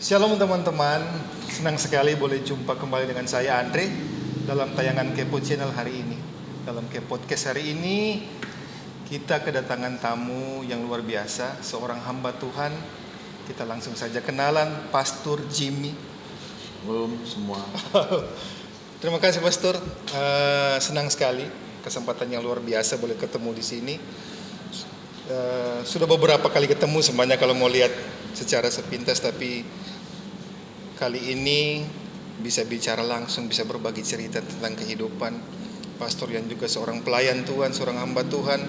Shalom teman-teman, senang sekali boleh jumpa kembali dengan saya Andre dalam tayangan Kepo Channel hari ini. Dalam Kepo Podcast hari ini kita kedatangan tamu yang luar biasa, seorang hamba Tuhan. Kita langsung saja kenalan, Pastor Jimmy. Belum semua. Terima kasih Pastor, senang sekali kesempatan yang luar biasa boleh ketemu di sini. Sudah beberapa kali ketemu semuanya kalau mau lihat secara sepintas, tapi kali ini bisa bicara langsung, bisa berbagi cerita tentang kehidupan pastor yang juga seorang pelayan Tuhan, seorang hamba Tuhan,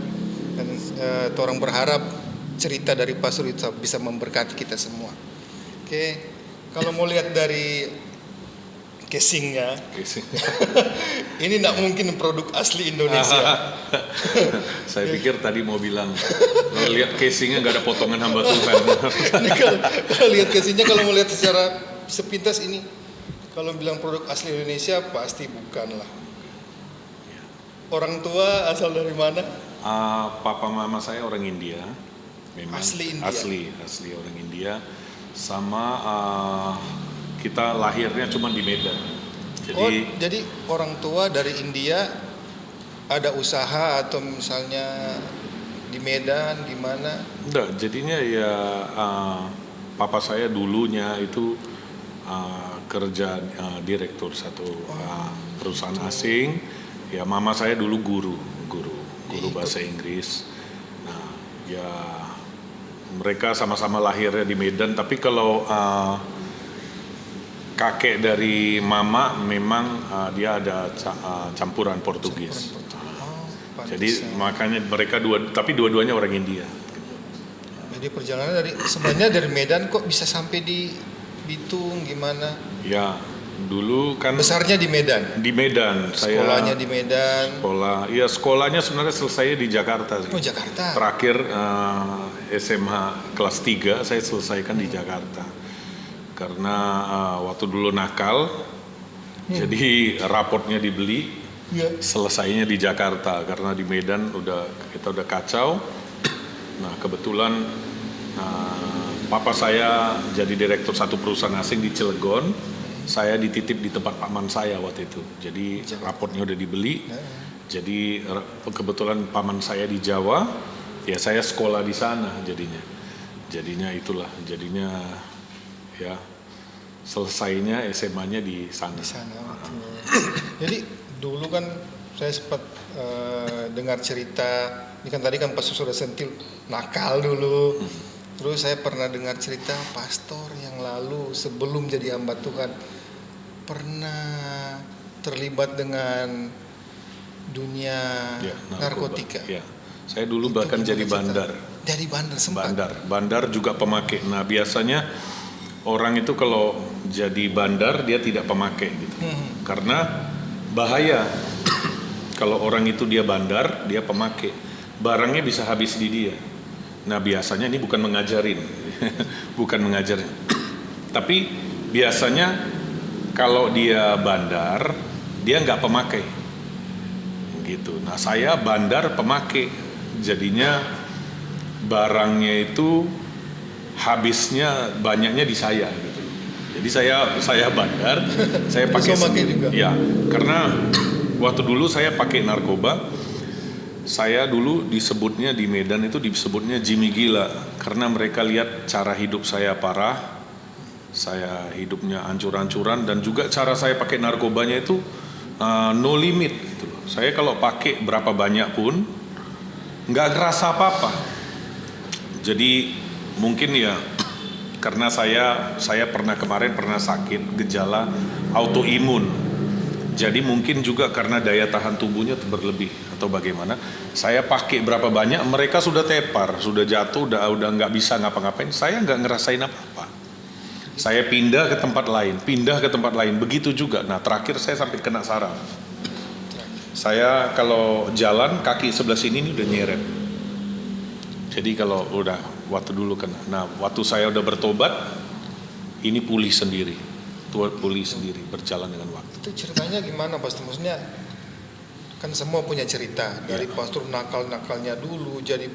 dan orang berharap cerita dari pastor itu bisa memberkati kita semua. Oke, kalau mau lihat dari casingnya, ini tidak mungkin produk asli Indonesia. Saya pikir tadi mau bilang, kalau lihat casingnya nggak ada potongan hamba Tuhan. Ini kalau lihat casingnya, kalau mau lihat secara sepintas ini, kalau bilang produk asli Indonesia pasti bukan lah. Orang tua asal dari mana? Papa mama saya orang India, memang Asli India. asli orang India. Sama kita lahirnya cuma di Medan. Jadi orang tua dari India ada usaha atau misalnya di Medan, di mana? Enggak, jadinya ya papa saya dulunya itu kerja direktur satu perusahaan asing. Ya mama saya dulu guru bahasa Inggris. Nah, ya mereka sama-sama lahirnya di Medan, tapi kalau kakek dari mama memang dia ada campuran Portugis. Jadi makanya mereka tapi dua-duanya orang India. Jadi perjalanan sebenarnya dari Medan kok bisa sampai di Bitung gimana? Ya, dulu kan besarnya di Medan. Di Medan. Sekolahnya di Medan. Sekolahnya sebenarnya selesai di Jakarta. Oh, Jakarta. Terakhir SMA kelas 3 saya selesaikan di Jakarta. Karena waktu dulu nakal, jadi rapotnya dibeli, selesainya di Jakarta. Karena di Medan kita udah kacau. Nah kebetulan papa saya jadi direktur satu perusahaan asing di Cilegon. Saya dititip di tempat paman saya waktu itu. Jadi rapotnya udah dibeli. Jadi kebetulan paman saya di Jawa, ya saya sekolah di sana jadinya. Jadinya ya selesainya SMA-nya di sana. Jadi dulu kan saya sempat dengar cerita, ini kan tadi kan Pastor sudah sentil nakal dulu. Terus saya pernah dengar cerita pastor yang lalu sebelum jadi hamba Tuhan pernah terlibat dengan dunia narkotika. Ya. Saya dulu bahkan jadi bandar. Jadi bandar sempat. Bandar juga pemakai. Nah biasanya orang itu kalau jadi bandar dia tidak pemakai gitu. Karena bahaya. Kalau orang itu dia bandar, dia pemakai. Barangnya bisa habis di dia. Nah biasanya ini bukan mengajarin. Tapi biasanya kalau dia bandar, dia nggak pemakai. Gitu. Nah saya bandar pemakai. Jadinya barangnya itu habisnya banyaknya di saya gitu. Jadi saya bandar, saya pakai sendiri. Ya, karena waktu dulu saya pakai narkoba. Saya dulu disebutnya di Medan itu disebutnya Jimmy gila karena mereka lihat cara hidup saya parah, saya hidupnya ancur-ancuran, dan juga cara saya pakai narkobanya itu no limit gitu. Saya kalau pakai berapa banyak pun nggak kerasa apa-apa. Jadi mungkin ya karena saya pernah sakit gejala autoimun. Jadi mungkin juga karena daya tahan tubuhnya berlebih atau bagaimana. Saya pakai berapa banyak, mereka sudah tepar, sudah jatuh, udah nggak bisa ngapa-ngapain. Saya nggak ngerasain apa-apa. Saya pindah ke tempat lain, begitu juga. Nah terakhir saya sampai kena saraf. Saya kalau jalan kaki sebelah sini ini udah nyeret. Jadi kalau udah waktu dulu kena. Nah waktu saya udah bertobat, ini pulih sendiri berjalan dengan waktu. Itu ceritanya gimana Pastor? Maksudnya kan semua punya cerita dari pastor nakal-nakalnya dulu jadi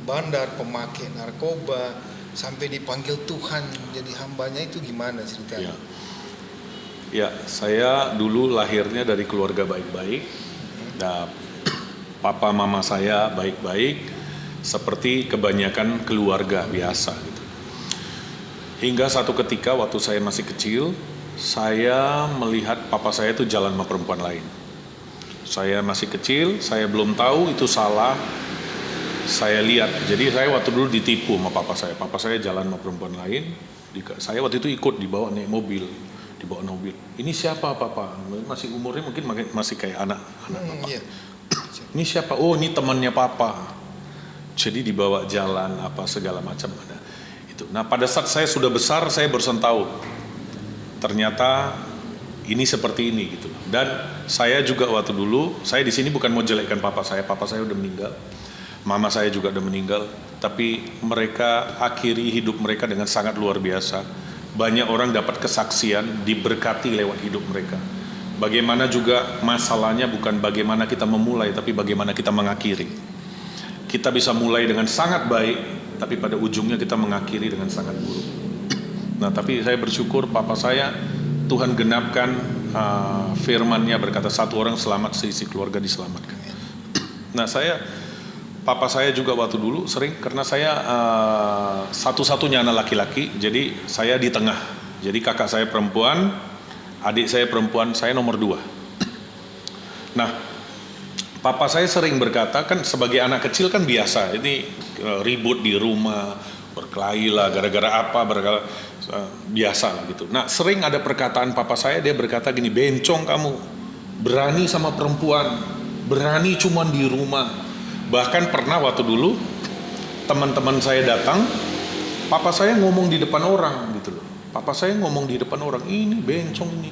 bandar, pemakai narkoba, sampai dipanggil Tuhan jadi hambanya itu gimana ceritanya? Ya, saya dulu lahirnya dari keluarga baik-baik. Nah, papa mama saya baik-baik, seperti kebanyakan keluarga biasa gitu. Hingga satu ketika waktu saya masih kecil, saya melihat papa saya itu jalan sama perempuan lain. Saya masih kecil, saya belum tahu itu salah. Saya lihat, jadi saya waktu dulu ditipu sama papa saya. Papa saya jalan sama perempuan lain. Saya waktu itu ikut dibawa naik mobil. Ini siapa papa? Masih umurnya mungkin masih kayak anak papa. Iya. Ini siapa? Oh, ini temannya papa. Jadi dibawa jalan apa segala macam ada. Itu. Nah, pada saat saya sudah besar, saya baru tahu ternyata ini seperti ini gitu. Dan saya juga waktu dulu, saya di sini bukan mau jelekkan papa saya udah meninggal. Mama saya juga udah meninggal, tapi mereka akhiri hidup mereka dengan sangat luar biasa. Banyak orang dapat kesaksian, diberkati lewat hidup mereka. Bagaimana juga masalahnya bukan bagaimana kita memulai, tapi bagaimana kita mengakhiri. Kita bisa mulai dengan sangat baik, tapi pada ujungnya kita mengakhiri dengan sangat buruk. Nah, tapi saya bersyukur papa saya, Tuhan genapkan firman-Nya berkata satu orang selamat, seisi keluarga diselamatkan. Nah, papa saya juga waktu dulu sering, karena saya satu-satunya anak laki-laki, jadi saya di tengah. Jadi kakak saya perempuan, adik saya perempuan, saya nomor 2. Nah, papa saya sering berkata, kan sebagai anak kecil kan biasa, ini ribut di rumah, berkelahi lah, gara-gara apa, biasa lah gitu. Nah, sering ada perkataan papa saya, dia berkata gini, bencong kamu, berani sama perempuan, berani cuman di rumah. Bahkan pernah waktu dulu teman-teman saya datang, papa saya ngomong di depan orang gitu loh. Papa saya ngomong di depan orang, ini bencong ini,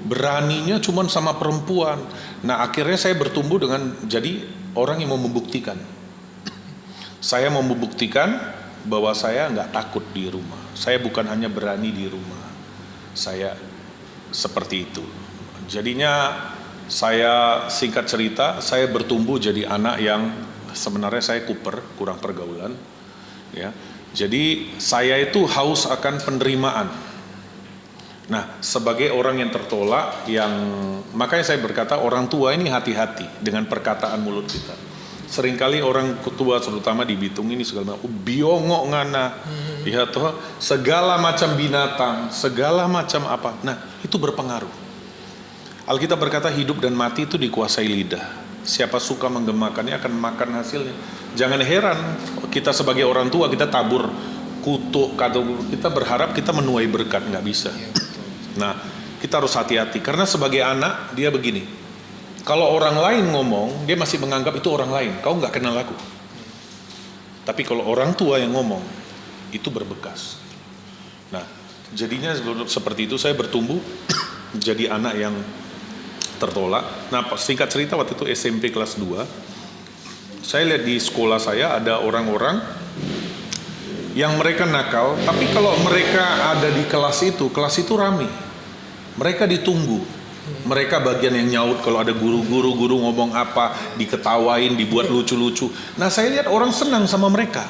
beraninya cuman sama perempuan. Nah, akhirnya saya bertumbuh dengan jadi orang yang mau membuktikan. Saya mau membuktikan bahwa saya nggak takut di rumah. Saya bukan hanya berani di rumah, saya seperti itu. Jadinya saya singkat cerita, saya bertumbuh jadi anak yang sebenarnya saya kurang pergaulan, ya. Jadi saya itu haus akan penerimaan. Nah, sebagai orang yang tertolak, makanya saya berkata orang tua ini hati-hati dengan perkataan mulut kita. Seringkali orang tua, terutama di Bitung ini segala macam, biongok ngana, ya toh, segala macam binatang, segala macam apa. Nah, itu berpengaruh. Alkitab berkata hidup dan mati itu dikuasai lidah. Siapa suka menggemakannya akan makan hasilnya. Jangan heran kita sebagai orang tua kita tabur kutuk, kita berharap kita menuai berkat, nggak bisa. Nah, kita harus hati-hati karena sebagai anak dia begini. Kalau orang lain ngomong, dia masih menganggap itu orang lain. Kau nggak kenal aku. Tapi kalau orang tua yang ngomong, itu berbekas. Nah, jadinya seperti itu saya bertumbuh jadi anak yang tertolak. Nah, singkat cerita waktu itu SMP kelas 2, saya lihat di sekolah saya ada orang-orang yang mereka nakal, tapi kalau mereka ada di kelas itu rame. Mereka ditunggu. Mereka bagian yang nyaut kalau ada guru ngomong apa, diketawain, dibuat lucu-lucu. Nah, saya lihat orang senang sama mereka.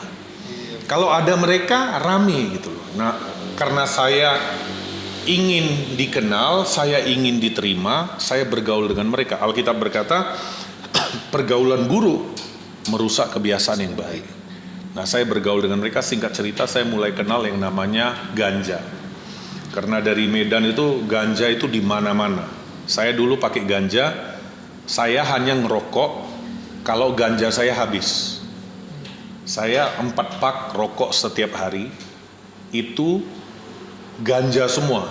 Kalau ada mereka rame gitu loh. Nah, karena saya ingin dikenal, saya ingin diterima, saya bergaul dengan mereka. Alkitab berkata, pergaulan buruk merusak kebiasaan yang baik. Nah, saya bergaul dengan mereka, singkat cerita saya mulai kenal yang namanya ganja. Karena dari Medan itu ganja itu di mana-mana. Saya dulu pakai ganja, saya hanya ngerokok kalau ganja saya habis. Saya 4 pak rokok setiap hari, itu ganja semua.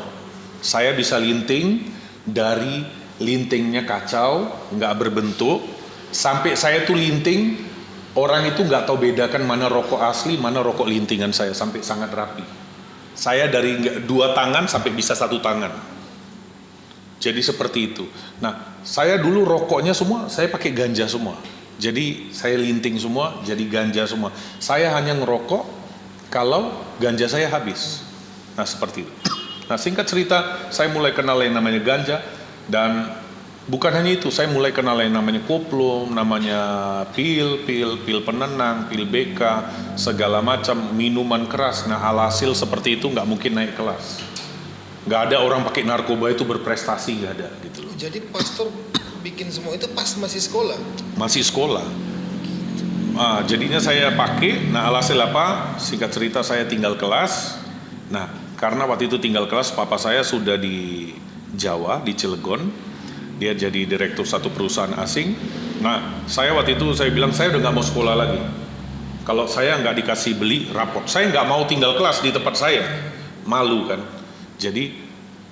Saya bisa linting, dari lintingnya kacau, nggak berbentuk, sampai saya tuh linting, orang itu nggak tahu bedakan mana rokok asli, mana rokok lintingan saya, sampai sangat rapi. Saya dari 2 tangan sampai bisa 1 tangan. Jadi seperti itu. Nah, saya dulu rokoknya semua, saya pakai ganja semua. Jadi saya linting semua, jadi ganja semua. Saya hanya ngerokok kalau ganja saya habis. Nah, seperti itu. Nah, singkat cerita, saya mulai kenal yang namanya ganja, dan Bukan hanya itu, saya mulai kenal yang namanya koplo, namanya pil penenang, pil BK, segala macam minuman keras. Nah, alhasil seperti itu nggak mungkin naik kelas. Nggak ada orang pakai narkoba itu berprestasi, nggak ada gitu loh. Jadi pastor bikin semua itu pas masih sekolah? Masih sekolah. Jadinya saya pakai. Nah, alhasil apa? Singkat cerita saya tinggal kelas. Nah, karena waktu itu tinggal kelas, papa saya sudah di Jawa, di Cilegon. Dia jadi direktur satu perusahaan asing. Nah, saya waktu itu saya bilang saya udah nggak mau sekolah lagi. Kalau saya nggak dikasih beli raport, saya nggak mau tinggal kelas di tempat saya. Malu kan. Jadi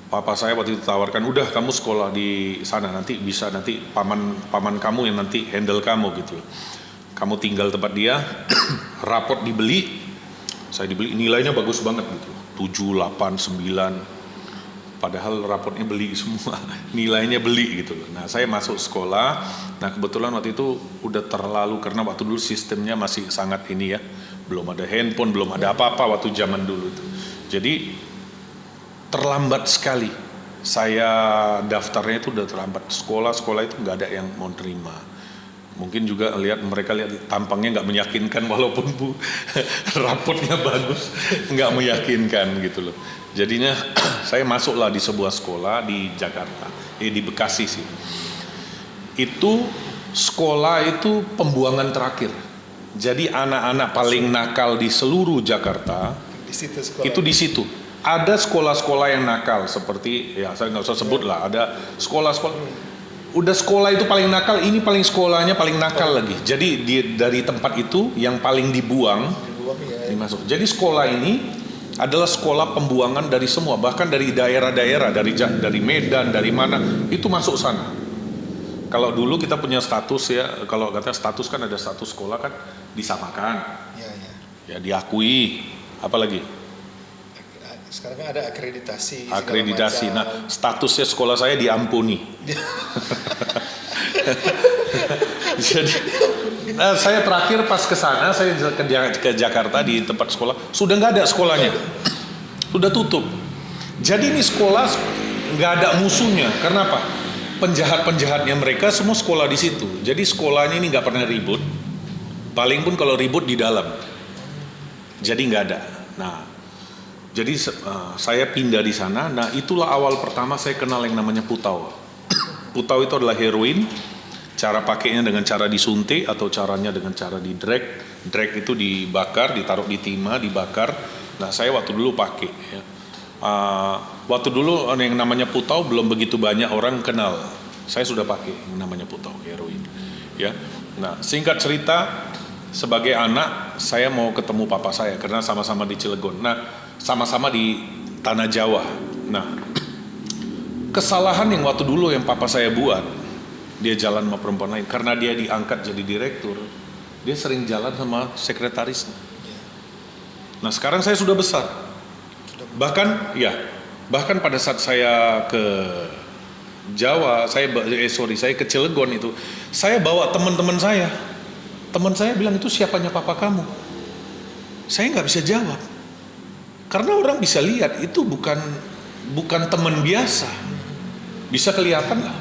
papa saya waktu itu tawarkan, udah kamu sekolah di sana, nanti bisa nanti paman kamu yang nanti handle kamu gitu. Kamu tinggal tempat dia, raport dibeli, saya dibeli, nilainya bagus banget gitu. 7, 8, 9. Padahal raportnya beli semua, nilainya beli gitu loh. Nah, saya masuk sekolah. Nah, kebetulan waktu itu udah terlalu, karena waktu dulu sistemnya masih sangat ini ya, belum ada handphone, belum ada apa-apa waktu zaman dulu itu. Jadi terlambat sekali. Saya daftarnya itu udah terlambat. Sekolah itu nggak ada yang mau terima. Mungkin juga mereka lihat tampangnya nggak meyakinkan, walaupun rapotnya bagus, nggak meyakinkan gitu loh. Jadinya saya masuklah di sebuah sekolah di Jakarta, di Bekasi sih. Itu sekolah itu pembuangan terakhir. Jadi anak-anak paling nakal di seluruh Jakarta itu di situ. Ada sekolah-sekolah yang nakal seperti, ya saya nggak usah sebut lah, ada sekolah-sekolah. Udah sekolah itu paling nakal, ini paling sekolahnya paling nakal lagi. Jadi dari tempat itu yang paling dibuang dimasuk. Jadi sekolah ini adalah sekolah pembuangan dari semua, bahkan dari daerah-daerah, dari Medan, dari mana, itu masuk sana. Kalau dulu kita punya status ya, kalau kata status kan ada status sekolah kan disamakan, ya diakui, apalagi sekarang kan ada akreditasi. Nah, statusnya sekolah saya diampuni. Jadi, saya terakhir pas ke sana, saya ke Jakarta di tempat sekolah, sudah nggak ada sekolahnya, sudah tutup. Jadi ini sekolah nggak ada musuhnya. Kenapa? Penjahat-penjahatnya mereka semua sekolah di situ. Jadi sekolahnya ini nggak pernah ribut. Paling pun kalau ribut di dalam. Jadi nggak ada. Nah, jadi saya pindah di sana. Nah, itulah awal pertama saya kenal yang namanya putau. Putau itu adalah heroin. Cara pakainya dengan cara disuntik atau caranya dengan cara di drag. Drag itu dibakar, ditaruh di timah, dibakar. Nah, saya waktu dulu pakai. Ya. Waktu dulu yang namanya putau belum begitu banyak orang kenal. Saya sudah pakai yang namanya putau, heroin. Ya. Nah, singkat cerita, sebagai anak saya mau ketemu papa saya karena sama-sama di Cilegon. Nah, sama-sama di tanah Jawa. Nah, kesalahan yang waktu dulu yang papa saya buat, dia jalan sama perempuan lain karena dia diangkat jadi direktur. Dia sering jalan sama sekretarisnya. Nah, sekarang saya sudah besar. Bahkan pada saat saya ke Jawa, saya ke Cilegon itu, saya bawa teman-teman saya. Teman saya bilang, itu siapanya papa kamu? Saya nggak bisa jawab. Karena orang bisa lihat itu bukan teman biasa. Bisa kelihatan lah.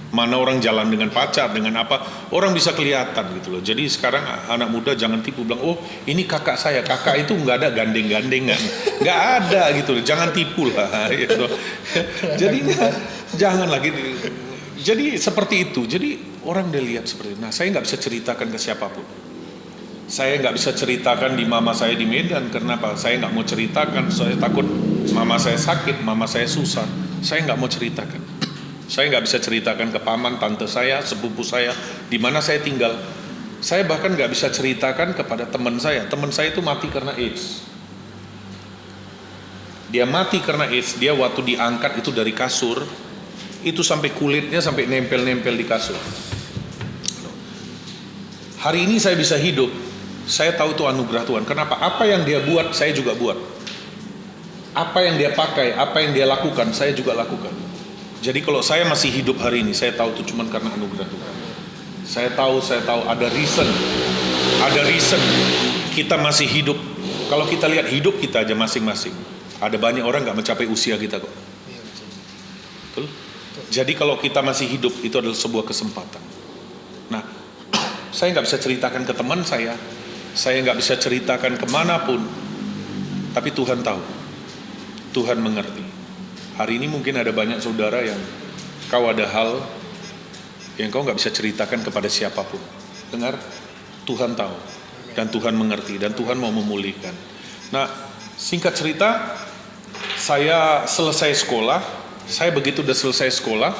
Mana orang jalan dengan pacar, dengan apa, orang bisa kelihatan gitu loh. Jadi sekarang anak muda jangan tipu bilang, oh ini kakak saya. Kakak itu nggak ada gandeng-gandengan, nggak ada gitu loh. Jangan tipu lah gitu. Jadinya jangan lagi. Jadi seperti itu. Jadi orang udah lihat seperti itu. Nah, saya nggak bisa ceritakan ke siapapun. Saya nggak bisa ceritakan di mama saya di Medan. Kenapa? Saya nggak mau ceritakan. Saya takut mama saya sakit, mama saya susah. Saya nggak mau ceritakan. Saya nggak bisa ceritakan ke paman, tante saya, sepupu saya, di mana saya tinggal. Saya bahkan nggak bisa ceritakan kepada teman saya. Teman saya itu mati karena AIDS. Dia mati karena AIDS. Dia waktu diangkat itu dari kasur, itu sampai kulitnya sampai nempel-nempel di kasur. Hari ini saya bisa hidup. Saya tahu itu anugerah Tuhan. Kenapa? Apa yang dia buat, saya juga buat. Apa yang dia pakai, apa yang dia lakukan, saya juga lakukan. Jadi kalau saya masih hidup hari ini, saya tahu itu cuma karena anugerah Tuhan. Saya tahu ada reason kita masih hidup. Kalau kita lihat hidup kita aja masing-masing, ada banyak orang nggak mencapai usia kita kok. Betul? Jadi kalau kita masih hidup itu adalah sebuah kesempatan. Nah, saya nggak bisa ceritakan ke teman saya nggak bisa ceritakan kemanapun, tapi Tuhan tahu, Tuhan mengerti. Hari ini mungkin ada banyak saudara yang kau ada hal yang kau nggak bisa ceritakan kepada siapapun. Dengar, Tuhan tahu dan Tuhan mengerti dan Tuhan mau memulihkan. Nah, singkat cerita, saya selesai sekolah. Saya begitu udah selesai sekolah,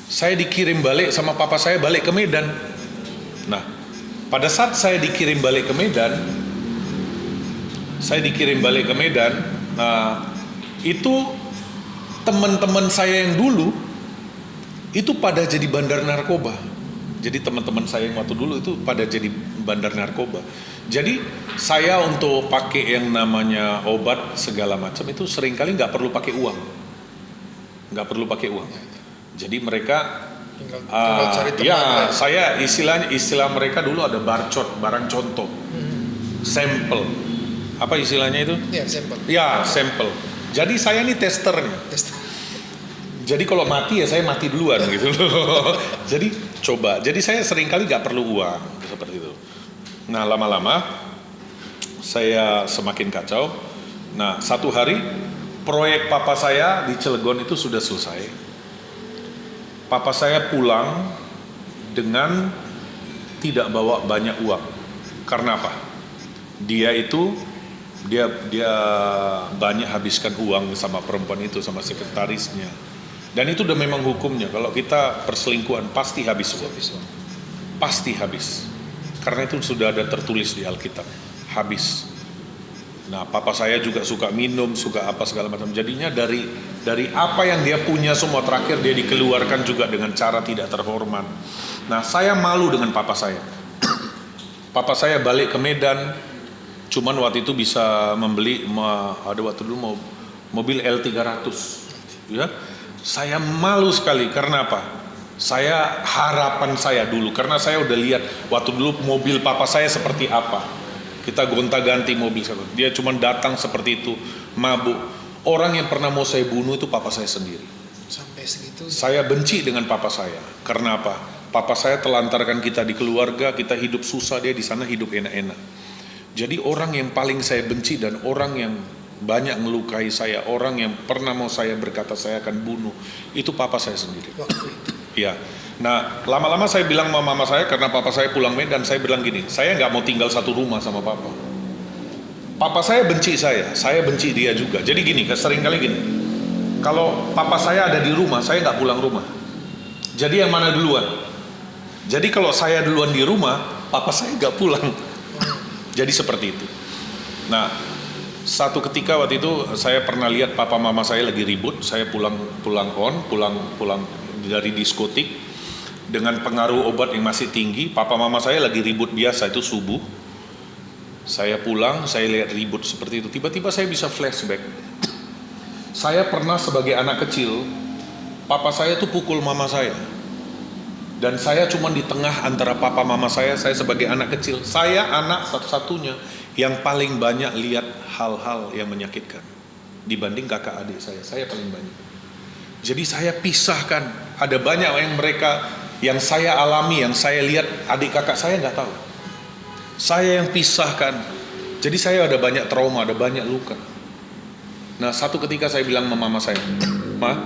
saya dikirim balik sama papa saya balik ke Medan. Nah, pada saat saya dikirim balik ke Medan, itu teman-teman saya yang dulu itu pada jadi bandar narkoba. Jadi teman-teman saya yang waktu dulu itu pada jadi bandar narkoba. Jadi saya untuk pakai yang namanya obat segala macam itu seringkali nggak perlu pakai uang. Jadi mereka tinggal cari teman. saya istilah mereka dulu ada barcode, barang contoh, sampel. Apa istilahnya itu? Ya, sampel. Ya, sampel. Jadi saya ini testernya. Jadi kalau mati ya saya mati duluan gitu loh. Jadi coba. Jadi saya seringkali nggak perlu uang seperti itu. Nah, lama-lama saya semakin kacau. Nah, satu hari proyek papa saya di Cilegon itu sudah selesai. Papa saya pulang dengan tidak bawa banyak uang. Karena apa? Dia banyak habiskan uang sama perempuan itu, sama sekretarisnya. Dan itu udah memang hukumnya. Kalau kita perselingkuhan pasti habis uang. Pasti habis. Karena itu sudah ada tertulis di Alkitab. Habis. Nah, papa saya juga suka minum, suka apa segala macam. Jadinya dari apa yang dia punya semua terakhir dia dikeluarkan juga dengan cara tidak terhormat. Nah, saya malu dengan papa saya. Papa saya balik ke Medan, cuman waktu itu bisa membeli ada waktu dulu mobil L300. Ya. Saya malu sekali karena apa? Harapan saya dulu karena saya udah lihat waktu dulu mobil papa saya seperti apa. Kita gonta-ganti mobil. Dia cuma datang seperti itu, mabuk. Orang yang pernah mau saya bunuh itu papa saya sendiri. Sampai segitu. Saya benci dengan papa saya. Karena apa? Papa saya telantarkan kita di keluarga, kita hidup susah, dia di sana hidup enak-enak. Jadi orang yang paling saya benci dan orang yang banyak melukai saya, orang yang pernah mau saya berkata saya akan bunuh, itu papa saya sendiri. Waktu itu. Ya. Nah, lama-lama saya bilang sama mama saya, karena papa saya pulang Medan, saya bilang gini, saya nggak mau tinggal satu rumah sama papa. Papa saya benci saya benci dia juga. Jadi gini, seringkali gini, kalau papa saya ada di rumah, saya nggak pulang rumah. Jadi yang mana duluan? Jadi kalau saya duluan di rumah, papa saya nggak pulang. Jadi seperti itu. Nah, satu ketika waktu itu saya pernah lihat papa mama saya lagi ribut, saya pulang dari diskotik. Dengan pengaruh obat yang masih tinggi, papa mama saya lagi ribut biasa, itu subuh. Saya pulang, saya lihat ribut seperti itu. Tiba-tiba saya bisa flashback. Saya pernah sebagai anak kecil, papa saya tuh pukul mama saya. Dan saya cuma di tengah antara papa mama saya sebagai anak kecil. Saya anak satu-satunya yang paling banyak lihat hal-hal yang menyakitkan. Dibanding kakak adik saya paling banyak. Jadi saya pisahkan. Ada banyak yang saya alami, yang saya lihat adik kakak saya nggak tahu. Saya yang pisahkan. Jadi saya ada banyak trauma, ada banyak luka. Nah, satu ketika saya bilang sama mama saya, Ma,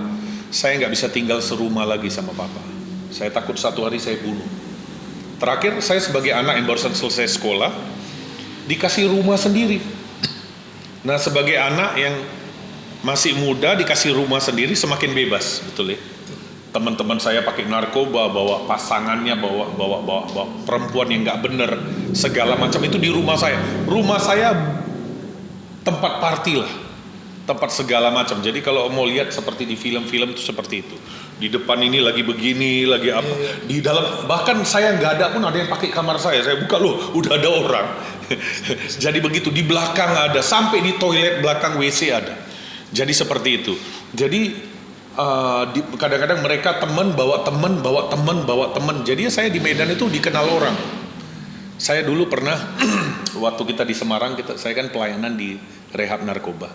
saya nggak bisa tinggal serumah lagi sama papa. Saya takut satu hari saya bunuh. Terakhir saya sebagai anak yang barusan selesai sekolah, dikasih rumah sendiri. Nah, sebagai anak yang masih muda dikasih rumah sendiri semakin bebas, betul ya? Teman-teman saya pakai narkoba, bawa pasangannya, bawa perempuan yang nggak bener, segala macam itu di rumah saya. Rumah saya tempat party lah, tempat segala macam. Jadi kalau mau lihat seperti di film-film itu seperti itu. Di depan ini lagi begini, lagi apa? Di dalam bahkan saya nggak ada pun ada yang pakai kamar saya. Saya buka loh, udah ada orang. Jadi begitu, di belakang ada, sampai di toilet belakang WC ada. Jadi seperti itu. Jadi kadang-kadang mereka bawa teman. Jadi saya di Medan itu dikenal orang. Saya dulu pernah waktu kita di Semarang, saya kan pelayanan di rehab narkoba.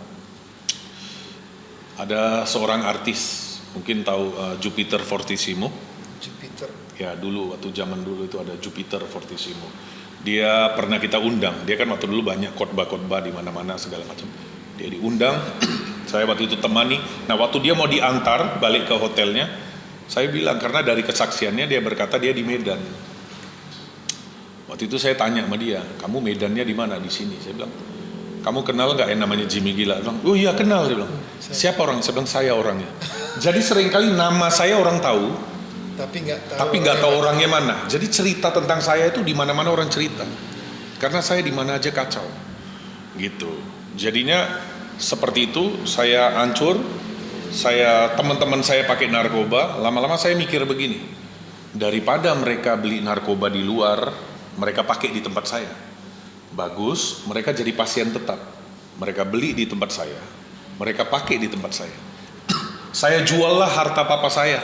Ada seorang artis Mungkin tahu Jupiter Fortissimo. Jupiter. Ya dulu, waktu zaman dulu itu ada Jupiter Fortissimo. Dia pernah kita undang. Dia kan waktu dulu banyak khotbah-khotbah di mana-mana segala macam. Dia diundang. Saya waktu itu temani. Nah waktu dia mau diantar balik ke hotelnya, saya bilang karena dari kesaksiannya dia berkata dia di Medan. Waktu itu saya tanya sama dia, kamu Medannya di mana? Di sini. Saya bilang, kamu kenal nggak yang namanya Jimmy Gila? Dia bilang, oh iya kenal. Dia bilang, siapa orang? Saya bilang, saya orangnya. Jadi seringkali nama saya orang tahu, tapi nggak tahu orangnya mana. Jadi cerita tentang saya itu di mana-mana orang cerita, karena saya di mana aja kacau, gitu. Jadinya seperti itu, saya hancur. Teman-teman saya pakai narkoba. Lama-lama saya mikir begini, daripada mereka beli narkoba di luar, mereka pakai di tempat saya. Bagus, mereka jadi pasien tetap. Mereka beli di tempat saya, mereka pakai di tempat saya. Saya juallah harta papa saya.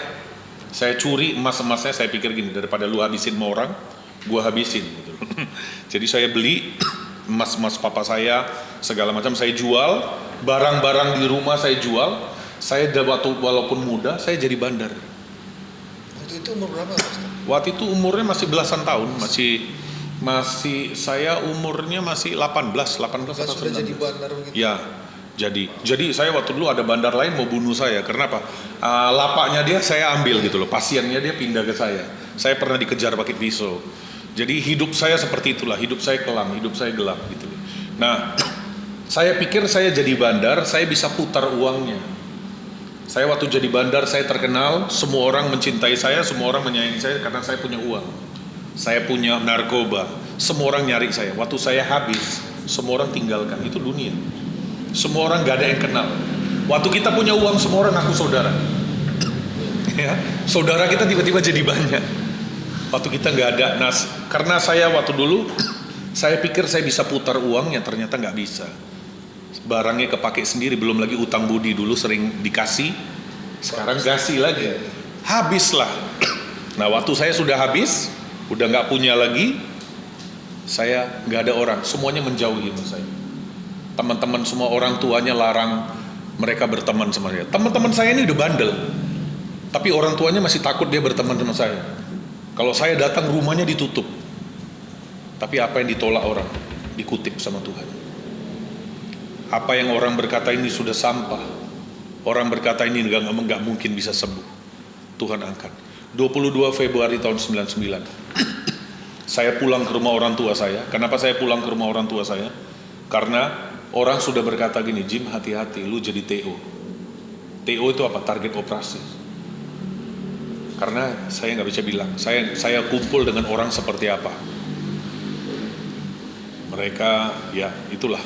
Saya curi emas-emasnya, saya pikir gini, daripada lu habisin sama orang, gua habisin gitu. Jadi saya beli emas-emas papa saya, segala macam saya jual, barang-barang di rumah saya jual. Saya walaupun muda, saya jadi bandar. Waktu itu umur berapa, Pastor? Waktu itu umurnya masih belasan tahun, masih saya umurnya masih 18 atau Sudah 19. jadi bandar begitu? Ya, jadi saya waktu dulu ada bandar lain mau bunuh saya. Kenapa? Lapaknya dia saya ambil gitu loh, pasiennya dia pindah ke saya. Saya pernah dikejar pakai pisau. Jadi hidup saya seperti itulah, hidup saya kelam, hidup saya gelap gitu. Nah, saya pikir saya jadi bandar, saya bisa putar uangnya. Saya waktu jadi bandar saya terkenal, semua orang mencintai saya, semua orang menyayangi saya karena saya punya uang. Saya punya narkoba, semua orang nyari saya. Waktu saya habis, semua orang tinggalkan, itu dunia. Semua orang gak ada yang kenal. Waktu kita punya uang, semua orang ngaku saudara. Ya, saudara kita tiba-tiba jadi banyak. Waktu kita gak ada. Nah, karena saya waktu dulu, saya pikir saya bisa putar uangnya, ternyata gak bisa. Barangnya kepake sendiri, belum lagi utang budi. Dulu sering dikasih, sekarang kasih lagi, habislah. Nah waktu saya sudah habis, udah nggak punya lagi, saya nggak ada orang, semuanya menjauhi saya. Teman-teman semua orang tuanya larang mereka berteman sama saya. Teman-teman saya ini udah bandel, tapi orang tuanya masih takut dia berteman sama saya. Kalau saya datang rumahnya ditutup, tapi apa yang ditolak orang dikutip sama Tuhan. Apa yang orang berkata ini sudah sampah, orang berkata ini nggak mungkin bisa sembuh, Tuhan angkat. 22 Februari tahun 99 saya pulang ke rumah orang tua saya. Kenapa saya pulang ke rumah orang tua saya? Karena orang sudah berkata gini, Jim hati-hati lu jadi TO. TO itu apa? Target operasi. Karena saya nggak bisa bilang saya kumpul dengan orang seperti apa. Mereka ya itulah,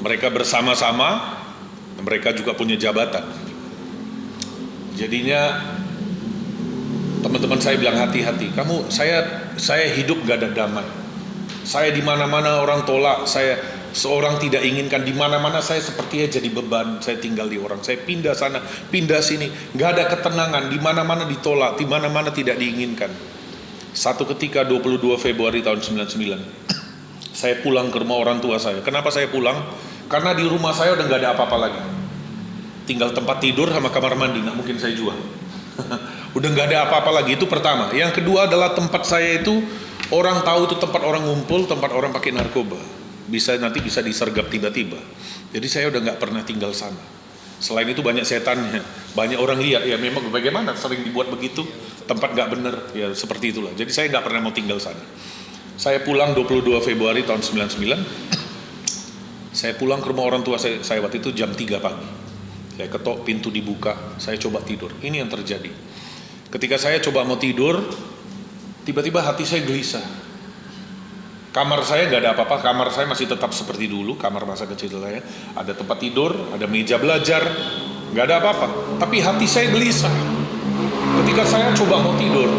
mereka bersama-sama, mereka juga punya jabatan. Jadinya teman-teman saya bilang hati-hati. Saya hidup gak ada damai. Saya di mana-mana orang tolak. Saya seorang tidak inginkan. Di mana-mana saya sepertinya jadi beban. Saya tinggal di orang. Saya pindah sana, pindah sini. Gak ada ketenangan. Di mana-mana ditolak. Di mana-mana tidak diinginkan. Satu ketika 22 Februari tahun 99 saya pulang ke rumah orang tua saya. Kenapa saya pulang? Karena di rumah saya udah gak ada apa-apa lagi. Tinggal tempat tidur sama kamar mandi, gak mungkin saya jual. Udah gak ada apa-apa lagi, itu pertama. Yang kedua adalah tempat saya itu, orang tahu itu tempat orang ngumpul, tempat orang pakai narkoba. Nanti bisa disergap tiba-tiba. Jadi saya udah gak pernah tinggal sana. Selain itu banyak setannya, banyak orang lihat, ya memang bagaimana sering dibuat begitu, tempat gak bener, ya seperti itulah. Jadi saya gak pernah mau tinggal sana. Saya pulang 22 Februari tahun 99. Saya pulang ke rumah orang tua saya waktu itu jam 3 pagi. Saya ketok, pintu dibuka, saya coba tidur. Ini yang terjadi. Ketika saya coba mau tidur, tiba-tiba hati saya gelisah. Kamar saya gak ada apa-apa, kamar saya masih tetap seperti dulu, kamar masa kecil saya. Ada tempat tidur, ada meja belajar, gak ada apa-apa. Tapi hati saya gelisah. Ketika saya coba mau tidur,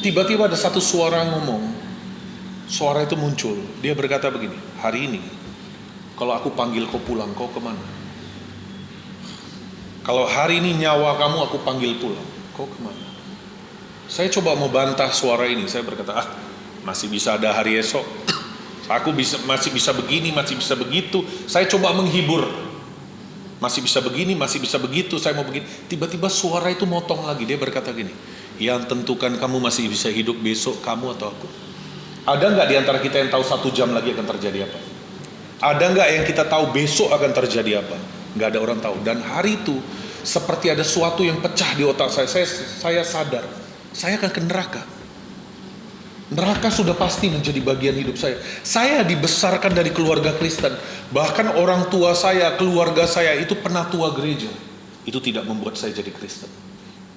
tiba-tiba ada satu suara ngomong. Suara itu muncul, dia berkata begini, hari ini kalau aku panggil kau pulang, kau kemana? Kalau hari ini nyawa kamu aku panggil pulang, kau kemana? Saya coba mau bantah suara ini, saya berkata, masih bisa ada hari esok, masih bisa begini, masih bisa begitu. Saya coba menghibur masih bisa begini, masih bisa begitu, saya mau begini. Tiba-tiba suara itu motong lagi, dia berkata gini, yang tentukan kamu masih bisa hidup besok, kamu atau aku? Ada nggak di antara kita yang tahu 1 jam lagi akan terjadi apa? Ada nggak yang kita tahu besok akan terjadi apa? Nggak ada orang tahu. Dan hari itu seperti ada sesuatu yang pecah di otak saya. Saya sadar, saya akan ke neraka. Neraka sudah pasti menjadi bagian hidup saya. Saya dibesarkan dari keluarga Kristen. Bahkan orang tua saya, keluarga saya itu penatua gereja. Itu tidak membuat saya jadi Kristen.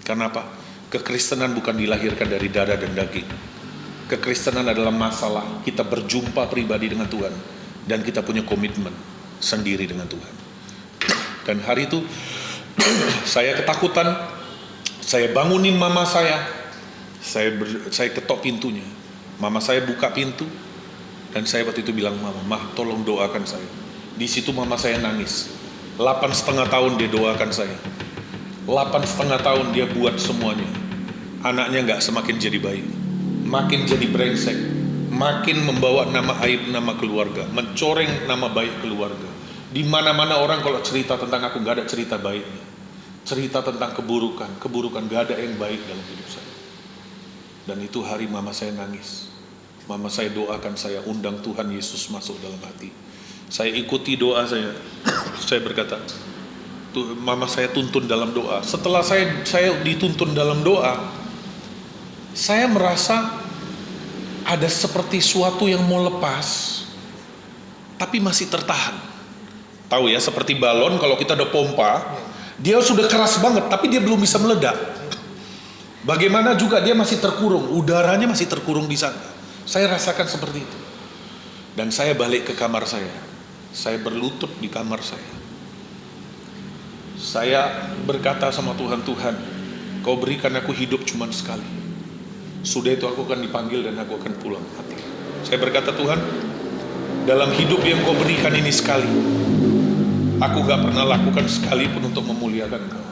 Karena apa? Kekristenan bukan dilahirkan dari darah dan daging. Kekristenan adalah masalah kita berjumpa pribadi dengan Tuhan. Dan kita punya komitmen sendiri dengan Tuhan. Dan hari itu saya ketakutan. Saya bangunin mama saya. Saya ketok pintunya. Mama saya buka pintu. Dan saya waktu itu bilang, Mah tolong doakan saya. Di situ mama saya nangis. 8,5 tahun dia doakan saya. 8,5 tahun dia buat semuanya. Anaknya gak semakin jadi baik, makin jadi brengsek, makin membawa nama aib nama keluarga, mencoreng nama baik keluarga. Di mana-mana orang kalau cerita tentang aku gak ada cerita baiknya. Cerita tentang keburukan gak ada yang baik dalam hidup saya. Dan itu hari mama saya nangis. Mama saya doakan saya, undang Tuhan Yesus masuk dalam hati. Saya ikuti doa saya. Saya berkata, mama saya tuntun dalam doa. Setelah saya dituntun dalam doa, saya merasa ada seperti suatu yang mau lepas, tapi masih tertahan. Tahu ya, seperti balon kalau kita ada pompa, dia sudah keras banget, tapi dia belum bisa meledak. Bagaimana juga dia masih terkurung, udaranya masih terkurung di sana. Saya rasakan seperti itu. Dan saya balik ke kamar saya. Saya berlutut di kamar saya. Saya berkata sama Tuhan, Tuhan, Kau berikan aku hidup cuma sekali. Sudah itu aku akan dipanggil dan aku akan pulang mati. Saya berkata, Tuhan, dalam hidup yang Kau berikan ini sekali, aku gak pernah lakukan sekalipun untuk memuliakan Kau.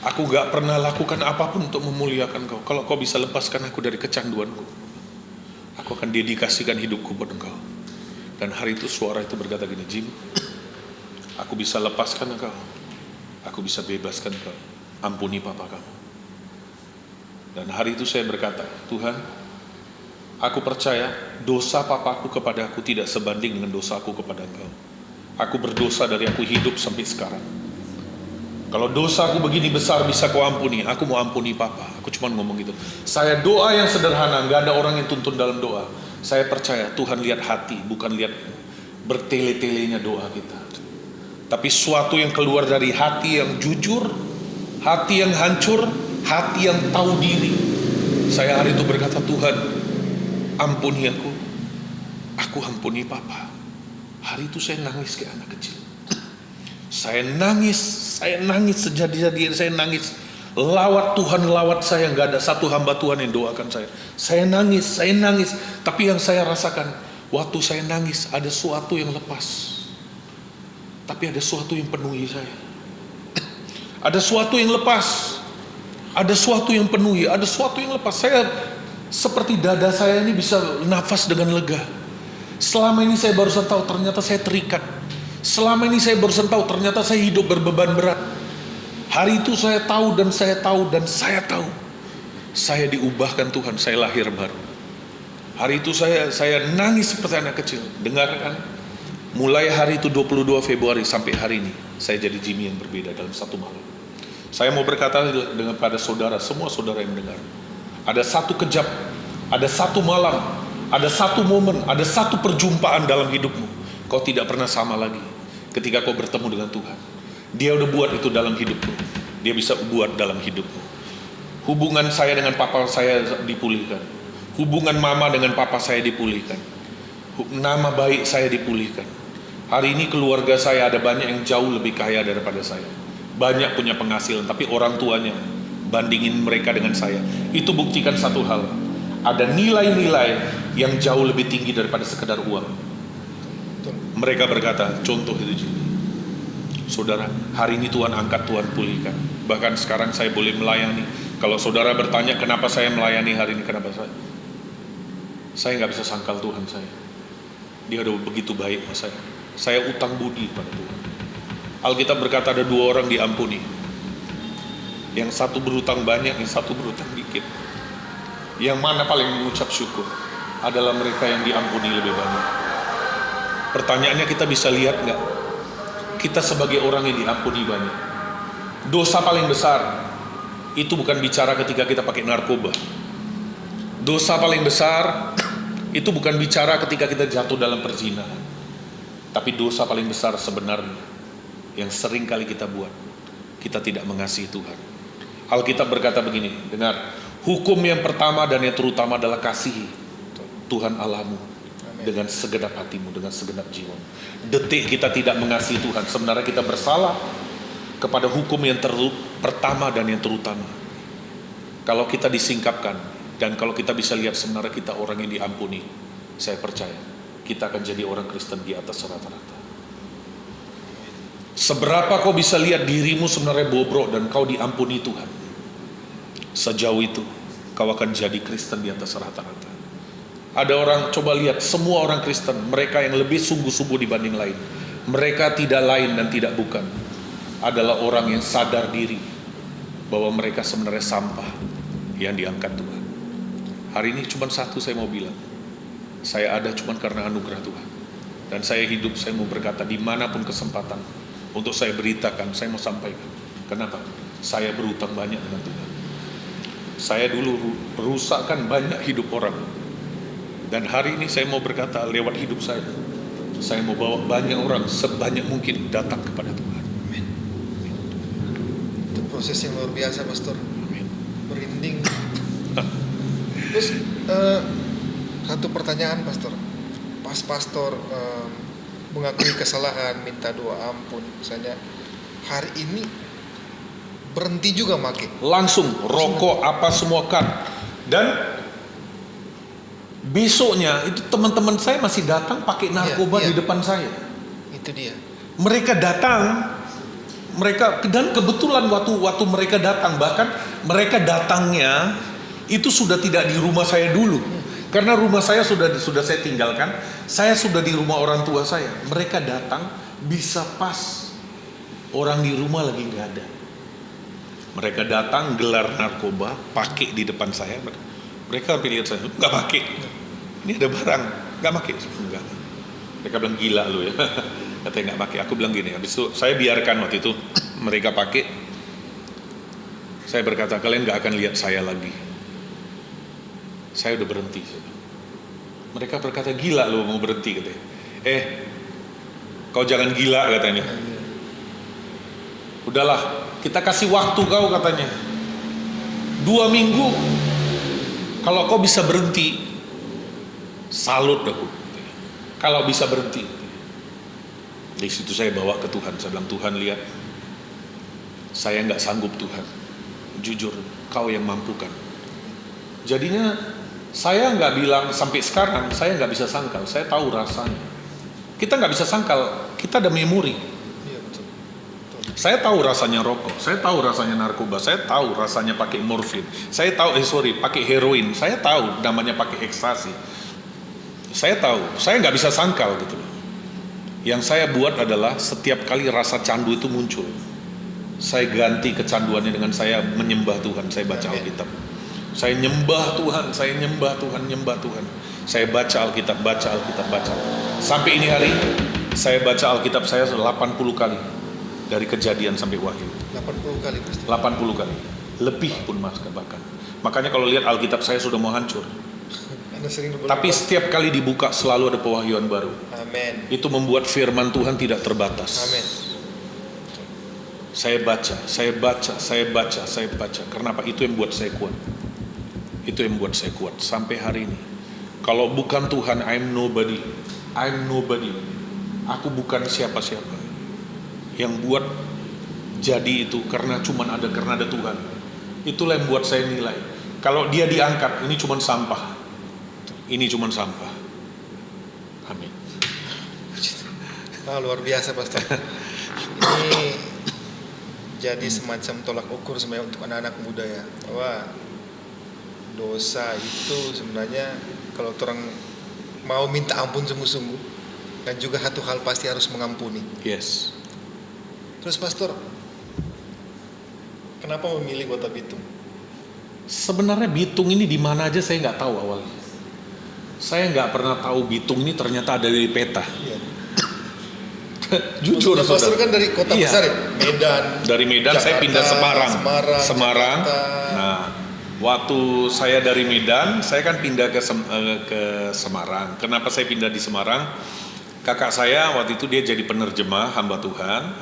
Aku gak pernah lakukan apapun untuk memuliakan Kau. Kalau Kau bisa lepaskan aku dari kecanduanku, aku akan dedikasikan hidupku buat Engkau. Dan hari itu suara itu berkata gini, Jim, aku bisa lepaskan Engkau, aku bisa bebaskan Engkau, ampuni papa kamu. Dan hari itu saya berkata, Tuhan, aku percaya dosa papaku kepada aku tidak sebanding dengan dosaku kepada Engkau. Aku berdosa dari aku hidup sampai sekarang. Kalau dosaku begini besar bisa Kau ampuni, aku mau ampuni papa. Aku cuma ngomong gitu. Saya doa yang sederhana, gak ada orang yang tuntun dalam doa. Saya percaya Tuhan lihat hati, bukan lihat bertele-telenya doa kita. Tapi suatu yang keluar dari hati yang jujur, hati yang hancur, hati yang tahu diri. Saya hari itu berkata, Tuhan, ampuni aku ampuni papa. Hari itu saya nangis kayak anak kecil. Saya nangis sejadi-jadinya, saya nangis. Lawat Tuhan, lawat saya, gak ada satu hamba Tuhan yang doakan saya. Saya nangis. Tapi yang saya rasakan, waktu saya nangis, ada sesuatu yang lepas. Tapi ada sesuatu yang penuhi saya. Ada sesuatu yang lepas. Ada sesuatu yang penuhi, ada sesuatu yang lepas. Saya, seperti dada saya ini bisa nafas dengan lega. Selama ini saya barusan tahu, ternyata saya terikat. Selama ini saya barusan tahu, ternyata saya hidup berbeban berat. Hari itu saya tahu dan saya tahu dan saya tahu. Saya diubahkan Tuhan, saya lahir baru. Hari itu saya nangis seperti anak kecil. Dengarkan, mulai hari itu 22 Februari sampai hari ini, saya jadi Jimmy yang berbeda dalam satu malam. Saya mau berkata dengan pada saudara, semua saudara yang mendengar. Ada satu kejap, ada satu malam, ada satu momen, ada satu perjumpaan dalam hidupmu. Kau tidak pernah sama lagi ketika kau bertemu dengan Tuhan. Dia udah buat itu dalam hidupmu. Dia bisa buat dalam hidupmu. Hubungan saya dengan papa saya dipulihkan. Hubungan mama dengan papa saya dipulihkan. Nama baik saya dipulihkan. Hari ini keluarga saya ada banyak yang jauh lebih kaya daripada saya. Banyak punya penghasilan, tapi orang tuanya bandingin mereka dengan saya. Itu buktikan satu hal. Ada nilai-nilai yang jauh lebih tinggi daripada sekedar uang. Mereka berkata, contoh itu Jimmy. Saudara, hari ini Tuhan angkat, Tuhan pulihkan. Bahkan sekarang saya boleh melayani. Kalau saudara bertanya kenapa saya melayani hari ini, kenapa saya gak bisa sangkal Tuhan saya. Dia udah begitu baik sama saya. Saya utang budi pada Tuhan. Alkitab berkata ada 2 orang diampuni. Yang satu berutang banyak, yang satu berutang dikit. Yang mana paling mengucap syukur? Adalah mereka yang diampuni lebih banyak. Pertanyaannya, kita bisa lihat nggak? Kita sebagai orang yang diampuni banyak. Dosa paling besar itu bukan bicara ketika kita pakai narkoba. Dosa paling besar itu bukan bicara ketika kita jatuh dalam perzinahan. Tapi dosa paling besar sebenarnya yang sering kali kita buat, kita tidak mengasihi Tuhan. Alkitab berkata begini, dengar, hukum yang pertama dan yang terutama adalah kasihi Tuhan Allahmu dengan segenap hatimu, dengan segenap jiwamu. Detik kita tidak mengasihi Tuhan, sebenarnya kita bersalah kepada hukum yang pertama dan yang terutama. Kalau kita disingkapkan dan kalau kita bisa lihat sebenarnya kita orang yang diampuni, saya percaya kita akan jadi orang Kristen di atas rata-rata. Seberapa kau bisa lihat dirimu sebenarnya bobrok dan kau diampuni Tuhan, sejauh itu kau akan jadi Kristen di atas rata-rata. Ada orang, coba lihat, semua orang Kristen, mereka yang lebih sungguh-sungguh dibanding lain, mereka tidak lain dan tidak bukan adalah orang yang sadar diri bahwa mereka sebenarnya sampah yang diangkat Tuhan. Hari ini cuma satu saya mau bilang, saya ada cuma karena anugerah Tuhan. Dan saya hidup, saya mau berkata dimanapun kesempatan untuk saya beritakan, saya mau sampaikan. Kenapa? Saya berutang banyak dengan Tuhan. Saya dulu rusakkan banyak hidup orang. Dan hari ini saya mau berkata lewat hidup saya mau bawa banyak orang sebanyak mungkin datang kepada Tuhan. Amin. Itu proses yang luar biasa, Pastor. Amin. Merinding. Terus satu pertanyaan, Pastor. Pas Pastor mengakui kesalahan, minta doa ampun, misalnya hari ini berhenti juga make. Langsung rokok apa semua kan. Dan besoknya itu teman-teman saya masih datang pakai narkoba di depan saya. Itu dia. Mereka datang, dan kebetulan waktu mereka datang, bahkan mereka datangnya itu sudah tidak di rumah saya dulu. Karena rumah saya sudah saya tinggalkan, saya sudah di rumah orang tua saya. Mereka datang bisa pas orang di rumah lagi nggak ada. Mereka datang gelar narkoba, pakai di depan saya. Mereka hampir lihat saya, nggak pakai. Ini ada barang, nggak pakai. Enggak. Mereka bilang gila lu ya. Katanya nggak pakai. Aku bilang gini, habis itu saya biarkan waktu itu mereka pakai. Saya berkata kalian nggak akan lihat saya lagi. Saya udah berhenti. Mereka berkata gila lu mau berhenti katanya. Kau jangan gila katanya. Udahlah, kita kasih waktu kau katanya. 2 minggu. Kalau kau bisa berhenti, salut aku. Kalau bisa berhenti. Di situ saya bawa ke Tuhan. Saya bilang, Tuhan lihat, saya nggak sanggup Tuhan. Jujur, kau yang mampukan. Jadinya saya nggak bilang sampai sekarang, saya nggak bisa sangkal. Saya tahu rasanya. Kita nggak bisa sangkal. Kita ada memori. Iya, betul. Saya tahu rasanya rokok, saya tahu rasanya narkoba, saya tahu rasanya pakai morfin, saya tahu pakai heroin, saya tahu namanya pakai ekstasi. Saya tahu, saya nggak bisa sangkal gitu loh. Yang saya buat adalah setiap kali rasa candu itu muncul, saya ganti kecanduannya dengan saya menyembah Tuhan, saya baca Alkitab. Saya nyembah Tuhan, saya nyembah Tuhan, nyembah Tuhan. Saya baca Alkitab, baca Alkitab, baca. Sampai ini hari, saya baca Alkitab saya 80 kali. Dari Kejadian sampai Wahyu. 80 kali pasti. 80 kali. Lebih pun mas bahkan. Makanya kalau lihat Alkitab saya sudah mau hancur. Anda sering Tapi setiap kali dibuka selalu ada pewahyuan baru. Amin. Itu membuat firman Tuhan tidak terbatas. Amin. Saya baca, saya baca, saya baca, saya baca. Kenapa? Itu yang buat saya kuat. Itu yang membuat saya kuat sampai hari ini. Kalau bukan Tuhan, I'm nobody. I'm nobody. Aku bukan siapa-siapa. Yang buat jadi itu karena ada Tuhan. Itulah yang buat saya nilai. Kalau dia diangkat, ini cuma sampah. Ini cuma sampah. Amin. Luar biasa, Pastor. Ini jadi semacam tolak ukur sebenarnya untuk anak-anak muda ya, bahwa dosa itu sebenarnya kalau orang mau minta ampun sungguh-sungguh, dan juga satu hal pasti harus mengampuni. Yes. Terus Pastor, kenapa memilih Kota Bitung? Sebenarnya Bitung ini di mana aja saya nggak tahu awalnya. Saya nggak pernah tahu Bitung ini ternyata ada di peta. Iya. Jujur, Pastor saudara. kan dari kota Iya. besar ya, Medan. Dari Medan saya Jakarta, pindah Semarang. Semarang. Jakarta. Nah, waktu saya dari Medan, saya kan pindah ke Semarang. Kenapa saya pindah di Semarang? Kakak saya waktu itu dia jadi penerjemah hamba Tuhan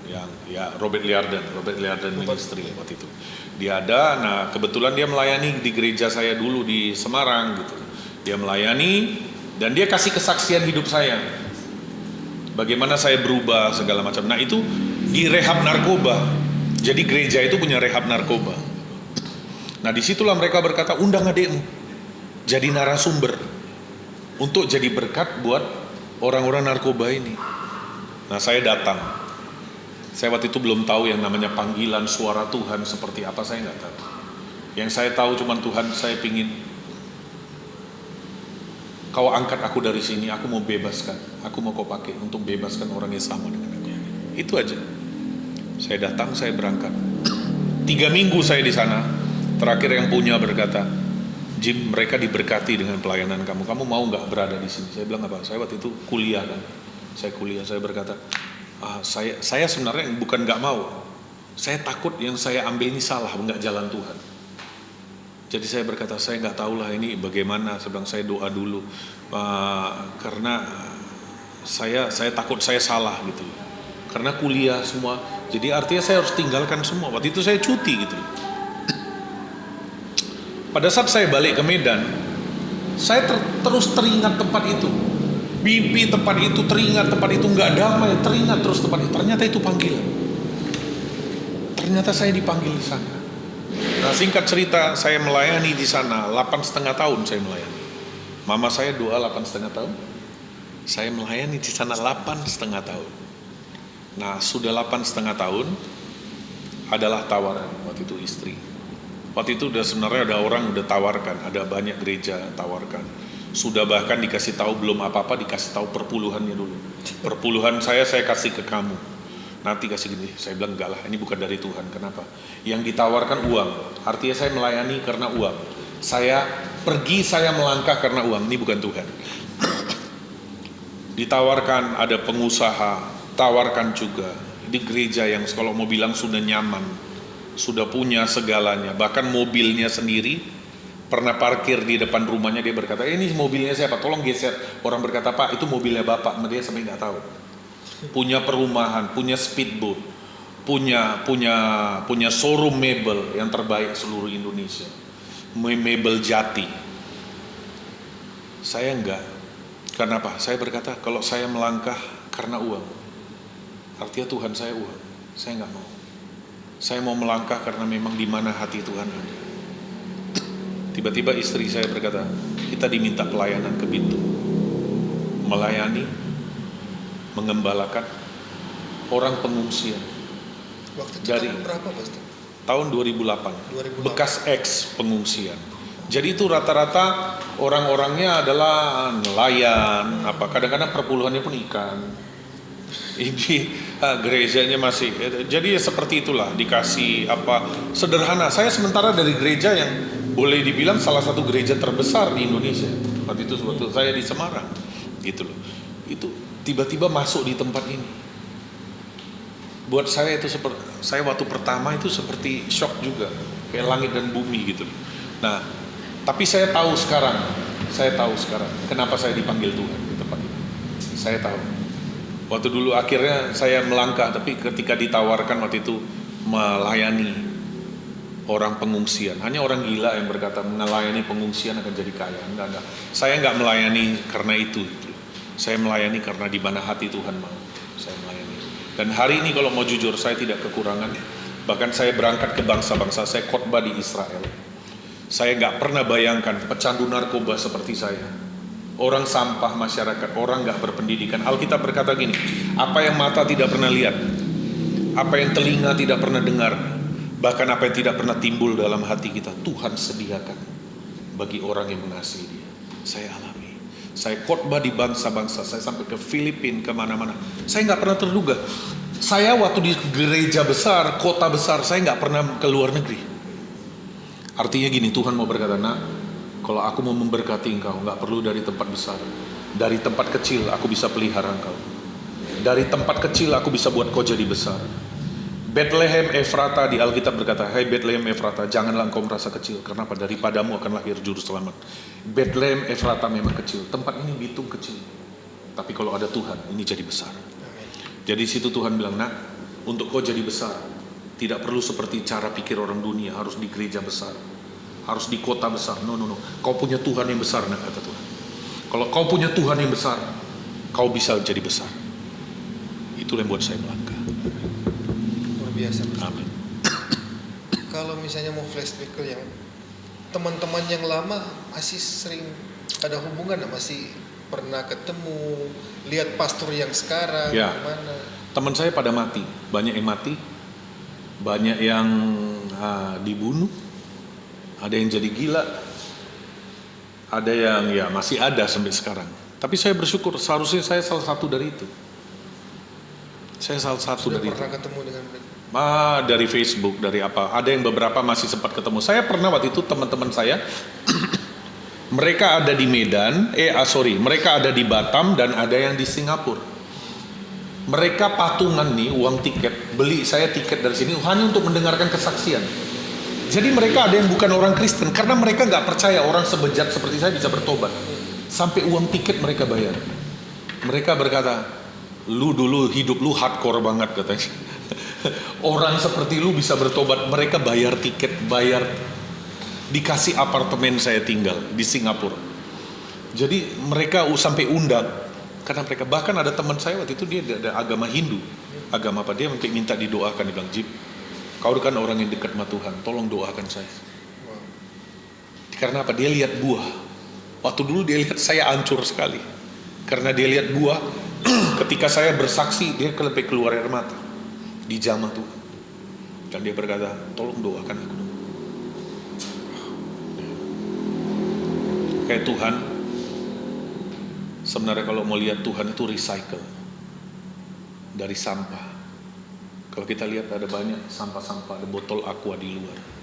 yang ya Robert Liarden Ministry waktu itu. Dia ada, nah kebetulan dia melayani di gereja saya dulu di Semarang gitu. Dia melayani dan dia kasih kesaksian hidup saya. Bagaimana saya berubah segala macam. Nah itu di rehab narkoba. Jadi gereja itu punya rehab narkoba. Nah disitulah mereka berkata, undang adikmu jadi narasumber untuk jadi berkat buat orang-orang narkoba ini. Nah saya datang. Saya waktu itu belum tahu yang namanya panggilan suara Tuhan seperti apa, saya nggak tahu. Yang saya tahu cuma Tuhan, saya pingin kau angkat aku dari sini, aku mau bebaskan, aku mau kau pakai untuk bebaskan orang yang sama dengan aku. Itu aja. Saya datang, saya berangkat. 3 minggu saya di sana. Terakhir yang punya berkata, Jim, mereka diberkati dengan pelayanan kamu. Kamu mau nggak berada di sini? Saya bilang apa? Saya waktu itu kuliah kan. Saya kuliah. Saya berkata, saya sebenarnya bukan nggak mau. Saya takut yang saya ambil ini salah, nggak jalan Tuhan. Jadi saya berkata, saya nggak tahu lah ini bagaimana. Saya bilang, saya doa dulu karena saya takut saya salah gitu. Karena kuliah semua. Jadi artinya saya harus tinggalkan semua. Waktu itu saya cuti gitu. Pada saat saya balik ke Medan, saya terus teringat tempat itu. Mimpi tempat itu, teringat tempat itu, nggak damai, teringat terus tempat itu. Ternyata itu panggilan. Ternyata saya dipanggil di sana. Nah singkat cerita, saya melayani di sana 8,5 tahun saya melayani. Mama saya doa 8,5 tahun. Saya melayani di sana 8,5 tahun. Nah sudah 8,5 tahun adalah tawaran waktu itu istri. Waktu itu udah sebenarnya ada orang udah tawarkan, ada banyak gereja tawarkan. Sudah bahkan dikasih tahu belum apa-apa, dikasih tahu perpuluhannya dulu. Perpuluhan saya kasih ke kamu. Nanti kasih gini. Saya bilang enggak lah, ini bukan dari Tuhan. Kenapa? Yang ditawarkan uang. Artinya saya melayani karena uang. Saya pergi, saya melangkah karena uang. Ini bukan Tuhan. Ditawarkan ada pengusaha, tawarkan juga di gereja yang kalau mau bilang sudah nyaman, sudah punya segalanya, bahkan mobilnya sendiri pernah parkir di depan rumahnya. Dia berkata, ini mobilnya siapa? Tolong geser. Orang berkata, Pak itu mobilnya Bapak. Dia sampai nggak tahu. Punya perumahan, punya speedboat, punya showroom mebel yang terbaik seluruh Indonesia, mebel jati. Saya enggak. Kenapa? Saya berkata, kalau saya melangkah karena uang, artinya Tuhan saya uang, saya enggak mau. Saya mau melangkah karena memang di mana hati Tuhan ada. Tiba-tiba istri saya berkata, kita diminta pelayanan ke Bitung, melayani, mengembalakan orang pengungsian. Waktu itu Dari tahun berapa Pastor? tahun 2008. Bekas ex pengungsian. Jadi itu rata-rata orang-orangnya adalah nelayan, kadang-kadang perpuluhannya pun ikan. Ini gerejanya masih, jadi seperti itulah, dikasih sederhana. Saya sementara dari gereja yang boleh dibilang salah satu gereja terbesar di Indonesia. Waktu itu saya di Semarang, gitu loh. Itu tiba-tiba masuk di tempat ini. Buat saya itu saya waktu pertama itu seperti shock juga, kayak langit dan bumi gitu loh. Nah, tapi saya tahu sekarang kenapa saya dipanggil Tuhan di tempat ini. Saya tahu. Waktu dulu akhirnya saya melangkah, tapi ketika ditawarkan waktu itu melayani orang pengungsian, hanya orang gila yang berkata melayani pengungsian akan jadi kaya. Enggak. Saya enggak melayani karena itu. Saya melayani karena di mana hati Tuhan mau. Saya melayani. Dan hari ini kalau mau jujur, saya tidak kekurangan. Bahkan saya berangkat ke bangsa-bangsa, saya khotbah di Israel. Saya enggak pernah bayangkan pecandu narkoba seperti saya, orang sampah masyarakat, orang gak berpendidikan. Alkitab berkata gini, apa yang mata tidak pernah lihat, apa yang telinga tidak pernah dengar, bahkan apa yang tidak pernah timbul dalam hati kita, Tuhan sediakan bagi orang yang mengasihi Dia. Saya alami. Saya khotbah di bangsa-bangsa, saya sampai ke Filipina, kemana-mana. Saya gak pernah terduga. Saya waktu di gereja besar, kota besar, saya nggak pernah ke luar negeri. Artinya gini, Tuhan mau berkata, nak, kalau aku mau memberkati engkau, nggak perlu dari tempat besar. Dari tempat kecil aku bisa pelihara engkau. Dari tempat kecil aku bisa buat kau jadi besar. Bethlehem Efrata di Alkitab berkata, hai Bethlehem Efrata, janganlah engkau merasa kecil. Kenapa? Daripadamu akan lahir juru selamat. Bethlehem Efrata memang kecil. Tempat ini Bitung kecil. Tapi kalau ada Tuhan, ini jadi besar. Jadi situ Tuhan bilang, nak, untuk kau jadi besar, tidak perlu seperti cara pikir orang dunia, harus di gereja besar, harus di kota besar. No. Kau punya Tuhan yang besar, nak, kata Tuhan. Kalau kau punya Tuhan yang besar, kau bisa jadi besar. Itulah yang buat saya melangkah. Luar biasa. Amin. Kalau misalnya mau flashback ke yang teman-teman yang lama, masih sering ada hubungan, masih pernah ketemu, lihat pastor yang sekarang, Ya. gimana? Teman saya pada mati, banyak yang mati, banyak yang dibunuh, ada yang jadi gila, ada yang ya masih ada sampai sekarang. Tapi saya bersyukur, seharusnya saya salah satu dari itu. Saya salah satu Sudah dari itu. pernah ketemu dengan mereka? Dari Facebook, dari apa? Ada yang beberapa masih sempat ketemu. Saya pernah waktu itu teman-teman saya, mereka ada di Medan, mereka ada di Batam dan ada yang di Singapura. Mereka patungan nih uang tiket, beli saya tiket dari sini hanya untuk mendengarkan kesaksian. Jadi mereka ada yang bukan orang Kristen karena mereka nggak percaya orang sebejat seperti saya bisa bertobat. Sampai uang tiket mereka bayar. Mereka berkata, lu dulu hidup lu hardcore banget katanya. Orang seperti lu bisa bertobat. Mereka bayar tiket, bayar, dikasih apartemen saya tinggal di Singapura. Jadi mereka sampai undang. Karena mereka, bahkan ada teman saya waktu itu dia ada agama Hindu. Agama apa, dia minta didoakan. Dia bilang, Jip, kau kan orang yang dekat sama Tuhan, tolong doakan saya. Wow. Karena apa? Dia lihat buah. Waktu dulu dia lihat saya hancur sekali. Karena dia lihat buah, ketika saya bersaksi, dia lebih keluar air mata. Dijamah Tuhan. Dan dia berkata, tolong doakan aku dong. Kayak Tuhan, sebenarnya kalau mau lihat Tuhan itu recycle. Dari sampah. Kalau kita lihat ada banyak sampah-sampah, ada botol aqua di luar.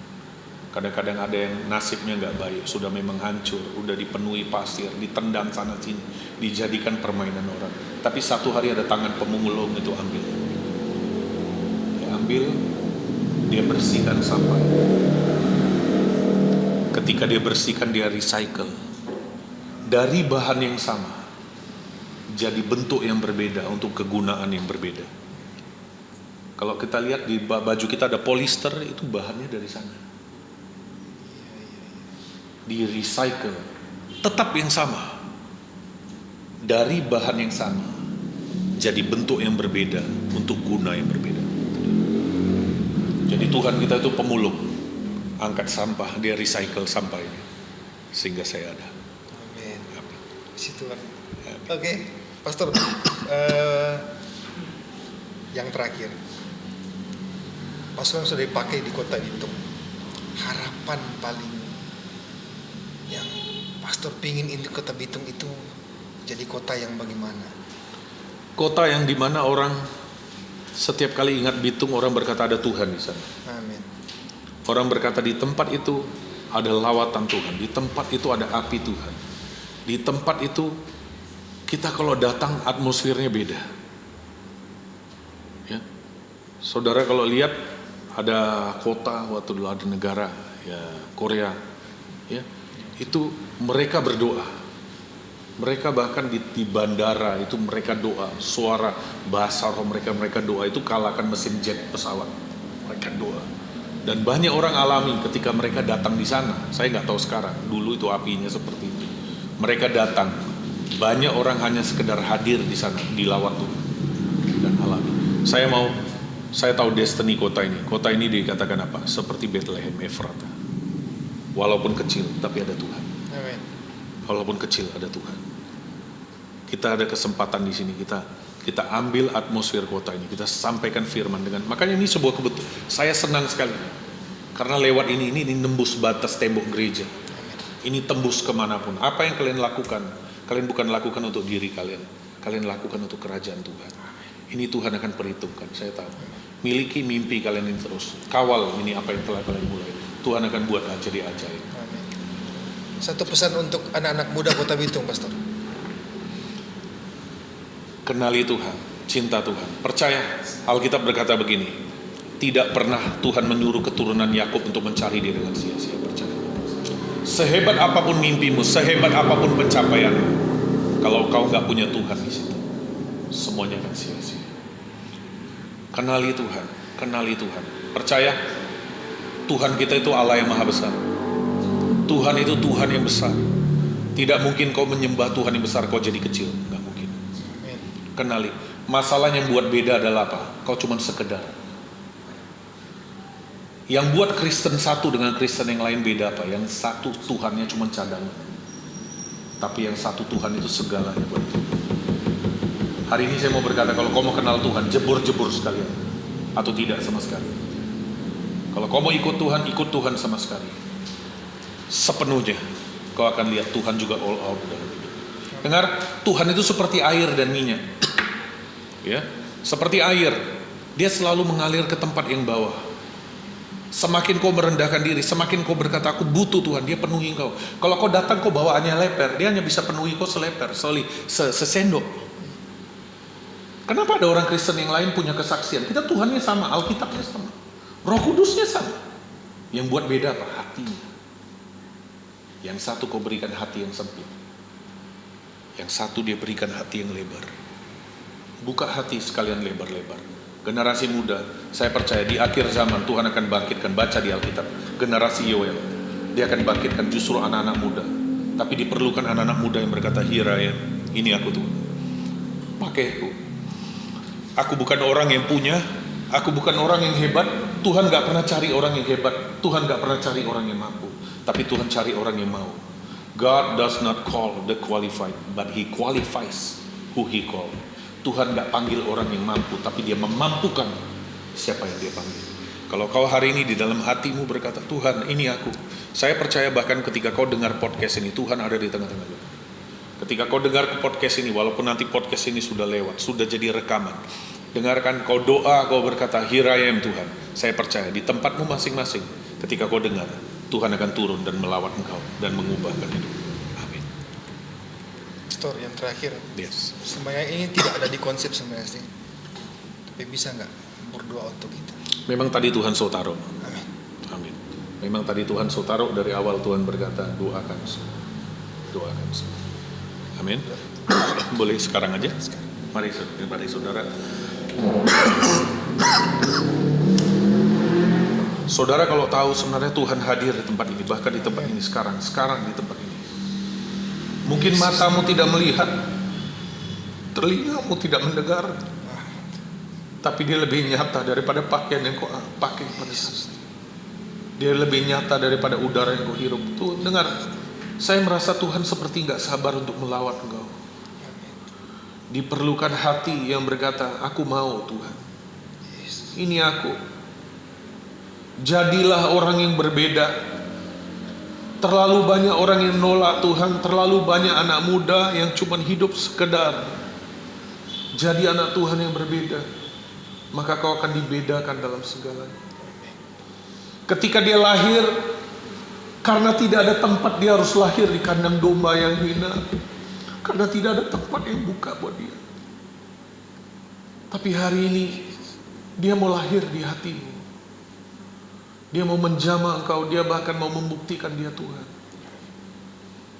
Kadang-kadang ada yang nasibnya nggak baik, sudah memang hancur, udah dipenuhi pasir, ditendang sana sini, dijadikan permainan orang. Tapi satu hari ada tangan pemulung itu ambil. Dia ambil, dia bersihkan sampah. Ketika dia bersihkan, dia recycle. Dari bahan yang sama, jadi bentuk yang berbeda untuk kegunaan yang berbeda. Kalau kita lihat di baju kita ada polyester, itu bahannya dari sana. Di recycle, tetap yang sama, dari bahan yang sama, jadi bentuk yang berbeda untuk guna yang berbeda. Jadi Tuhan kita itu pemulung, angkat sampah, dia recycle sampah ini sehingga saya ada. Amin. Amin. Puji Tuhan. Oke, Pastor. Yang terakhir, Pastor yang sudah dipakai di kota Bitung, harapan paling yang Pastor pingin ini kota Bitung itu jadi kota yang bagaimana? Kota yang dimana orang setiap kali ingat Bitung, orang berkata ada Tuhan di sana. Amin. Orang berkata di tempat itu ada lawatan Tuhan, di tempat itu ada api Tuhan, di tempat itu kita kalau datang atmosfernya beda. Ya, saudara kalau lihat ada kota waktu dulu ada negara ya Korea, ya itu mereka berdoa, mereka bahkan di bandara itu mereka doa, suara bahasa roh mereka doa itu kalahkan mesin jet pesawat, mereka doa. Dan banyak orang alami ketika mereka datang di sana. Saya nggak tahu sekarang. Dulu itu apinya seperti itu. Mereka datang. Banyak orang hanya sekedar hadir di sana, dilawat Tuhan dan alami. Saya tahu destiny kota ini. Kota ini dikatakan apa? Seperti Bethlehem Efrata. Walaupun kecil, tapi ada Tuhan. Amin. Walaupun kecil, ada Tuhan. Kita ada kesempatan di sini. Kita ambil atmosfer kota ini, kita sampaikan firman dengan, makanya ini sebuah kebetulan. Saya senang sekali karena lewat ini nembus batas tembok gereja. Ini tembus kemanapun. Apa yang kalian lakukan? Kalian bukan lakukan untuk diri kalian lakukan untuk kerajaan Tuhan. Ini Tuhan akan perhitungkan, saya tahu. Miliki mimpi kalian ini terus. Kawal ini apa yang telah kalian mulai. Tuhan akan buat jadi ajaib. Amin. Satu pesan untuk anak-anak muda Kota Bitung, Pastor. Kenali Tuhan, cinta Tuhan. Percaya, Alkitab berkata begini, tidak pernah Tuhan menyuruh keturunan Yakub untuk mencari dia dengan sia-sia. Percaya. Sehebat apapun mimpimu, sehebat apapun pencapaianmu, kalau kau nggak punya Tuhan di situ, semuanya akan sia-sia. Kenali Tuhan, kenali Tuhan. Percaya, Tuhan kita itu Allah yang maha besar. Tuhan itu Tuhan yang besar. Tidak mungkin kau menyembah Tuhan yang besar, kau jadi kecil. Nggak mungkin. Amin. Kenali. Masalah yang buat beda adalah apa? Kau cuma sekedar. Yang buat Kristen satu dengan Kristen yang lain beda apa? Yang satu Tuhannya cuma cadangan. Tapi yang satu Tuhan itu segalanya buat kita. Hari ini saya mau berkata, kalau kau mau kenal Tuhan, jebur-jebur sekalian. Atau tidak sama sekali. Kalau kau mau ikut Tuhan sama sekali. Sepenuhnya. Kau akan lihat Tuhan juga all out dalam hidup. Dengar, Tuhan itu seperti air dan minyak. Ya, seperti air. Dia selalu mengalir ke tempat yang bawah. Semakin kau merendahkan diri, semakin kau berkata, aku butuh Tuhan, dia penuhi kau. Kalau kau datang, kau bawaannya leper, dia hanya bisa penuhi kau seleper, sesendok. Kenapa ada orang Kristen yang lain punya kesaksian? Kita Tuhannya sama, Alkitabnya sama, Roh Kudusnya sama. Yang buat beda apa? Hatinya. Yang satu kau berikan hati yang sempit, yang satu dia berikan hati yang lebar. Buka hati sekalian lebar-lebar. Generasi muda, saya percaya di akhir zaman Tuhan akan bangkitkan, baca di Alkitab, generasi Yoel, dia akan bangkitkan justru anak-anak muda. Tapi diperlukan anak-anak muda yang berkata, "Here I am, ini aku Tuhan, pakai aku. Aku bukan orang yang punya, aku bukan orang yang hebat." Tuhan gak pernah cari orang yang hebat, Tuhan gak pernah cari orang yang mampu, tapi Tuhan cari orang yang mau. God does not call the qualified, but He qualifies who He call. Tuhan gak panggil orang yang mampu, tapi Dia memampukan siapa yang Dia panggil. Kalau kau hari ini di dalam hatimu berkata, Tuhan ini aku. Saya percaya bahkan ketika kau dengar podcast ini, Tuhan ada di tengah-tengah kau. Ketika kau dengar ke podcast ini, walaupun nanti podcast ini sudah lewat, sudah jadi rekaman, dengarkan, kau doa, kau berkata, Here I am Tuhan. Saya percaya di tempatmu masing-masing, ketika kau dengar, Tuhan akan turun dan melawat engkau dan mengubahkan hidup. Pastor, yang terakhir, Yes. sembahyang ini tidak ada di konsep sembahyang sih, tapi bisa nggak berdoa untuk kita? Memang tadi Tuhan taruh. Amin. Amin. Memang tadi Tuhan taruh, dari awal Tuhan berkata, doakan. Doakan. Amin. Boleh sekarang aja? Mari saudara. Saudara kalau tahu sebenarnya Tuhan hadir di tempat ini, bahkan di tempat ini sekarang di tempat ini. Mungkin matamu tidak melihat, telingamu tidak mendengar, tapi Dia lebih nyata daripada pakaian yang kau pakai pada saat itu. Dia lebih nyata daripada udara yang kau hirup. Tuh, dengar, saya merasa Tuhan seperti gak sabar untuk melawat engkau. Diperlukan hati yang berkata, aku mau Tuhan, ini aku. Jadilah orang yang berbeda. Terlalu banyak orang yang nolak Tuhan, terlalu banyak anak muda yang cuma hidup sekedar jadi anak Tuhan yang berbeda. Maka kau akan dibedakan dalam segalanya. Ketika dia lahir, karena tidak ada tempat, dia harus lahir di kandang domba yang hina, karena tidak ada tempat yang buka buat dia. Tapi hari ini dia mau lahir di hatimu. Dia mau menjamah engkau, dia bahkan mau membuktikan dia Tuhan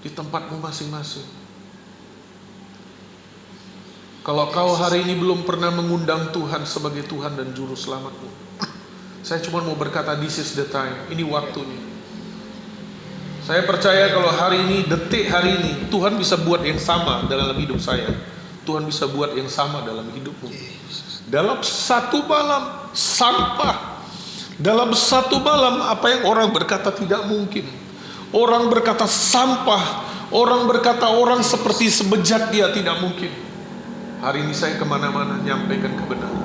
di tempatmu masing-masing. Kalau kau hari ini belum pernah mengundang Tuhan sebagai Tuhan dan Juru Selamatmu, saya cuma mau berkata, this is the time, ini waktunya. Saya percaya kalau hari ini, detik hari ini, Tuhan bisa buat yang sama dalam hidup saya. Tuhan bisa buat yang sama dalam hidupmu. Dalam satu malam, sampah. Dalam satu malam, apa yang orang berkata tidak mungkin, orang berkata sampah, orang berkata orang seperti sebejat dia, tidak mungkin. Hari ini saya kemana-mana nyampaikan kebenaran.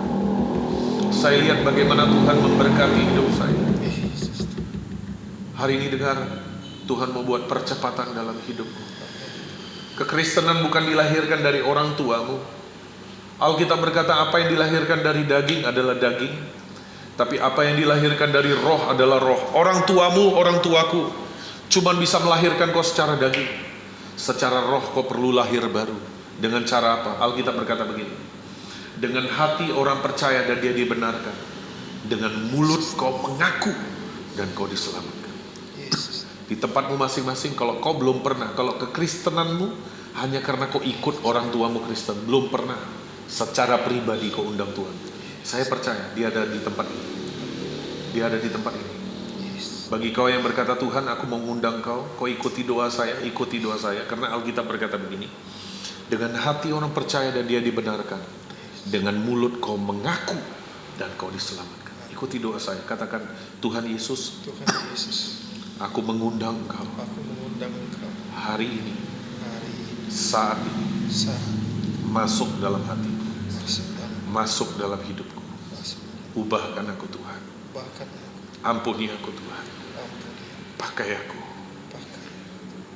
Saya lihat bagaimana Tuhan memberkati hidup saya. Hari ini dengar, Tuhan mau buat percepatan dalam hidupmu. Kekristenan bukan dilahirkan dari orang tuamu. Alkitab berkata apa yang dilahirkan dari daging adalah daging, tapi apa yang dilahirkan dari roh adalah roh. Orang tuamu, orang tuaku cuman bisa melahirkan kau secara daging. Secara roh kau perlu lahir baru. Dengan cara apa? Alkitab berkata begini, dengan hati orang percaya dan dia dibenarkan, dengan mulut kau mengaku dan kau diselamatkan. Di tempatmu masing-masing, kalau kau belum pernah, kalau kekristenanmu hanya karena kau ikut orang tuamu Kristen, belum pernah secara pribadi kau undang Tuhan, saya percaya dia ada di tempat ini. Dia ada di tempat ini. Bagi kau yang berkata, Tuhan aku mau mengundang kau, kau ikuti doa saya, ikuti doa saya. Karena Alkitab berkata begini, dengan hati orang percaya dan dia dibenarkan, dengan mulut kau mengaku dan kau diselamatkan. Ikuti doa saya, katakan, Tuhan Yesus, Tuhan Yesus, aku mengundang Engkau aku mengundang Engkau hari ini, hari ini, saat ini, saat masuk dalam hatiku, masuk dalam masuk dalam hidupku. masuk, Ubahkan aku Tuhan, bahkan ampuni aku Tuhan, ampuni, pakai aku, pakai,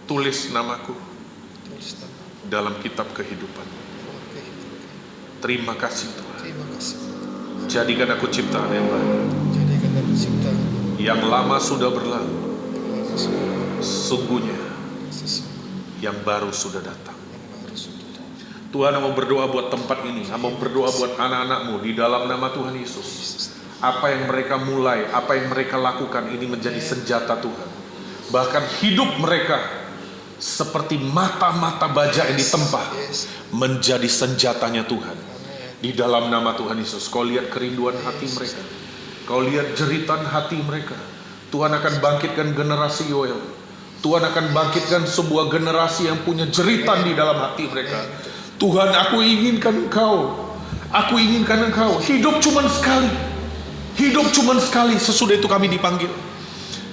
tulis namaku tulis nama dalam kitab kehidupan. dalam kehidupan. Terima kasih Tuhan, Terima kasih. jadikan aku ciptaan yang baru. Jadikan aku ciptaan Yang lama sudah berlalu, yang sudah sungguhnya sesungguhnya yang baru sudah datang. yang baru sudah datang. Tuhan, aku mau berdoa buat tempat ini, aku mau berdoa buat anak-anakmu di dalam nama Tuhan Yesus. Apa yang mereka mulai, apa yang mereka lakukan ini menjadi senjata Tuhan. Bahkan hidup mereka seperti mata-mata baja yang ditempah Yes. menjadi senjatanya Tuhan. Amin. Di dalam nama Tuhan Yesus, kau lihat kerinduan hati mereka, kau lihat jeritan hati mereka. Tuhan akan bangkitkan generasi Yoel. Tuhan akan bangkitkan sebuah generasi yang punya jeritan di dalam hati mereka. Tuhan, aku inginkan Engkau, aku inginkan Engkau. Hidup cuma sekali, hidup cuma sekali. Sesudah itu kami dipanggil.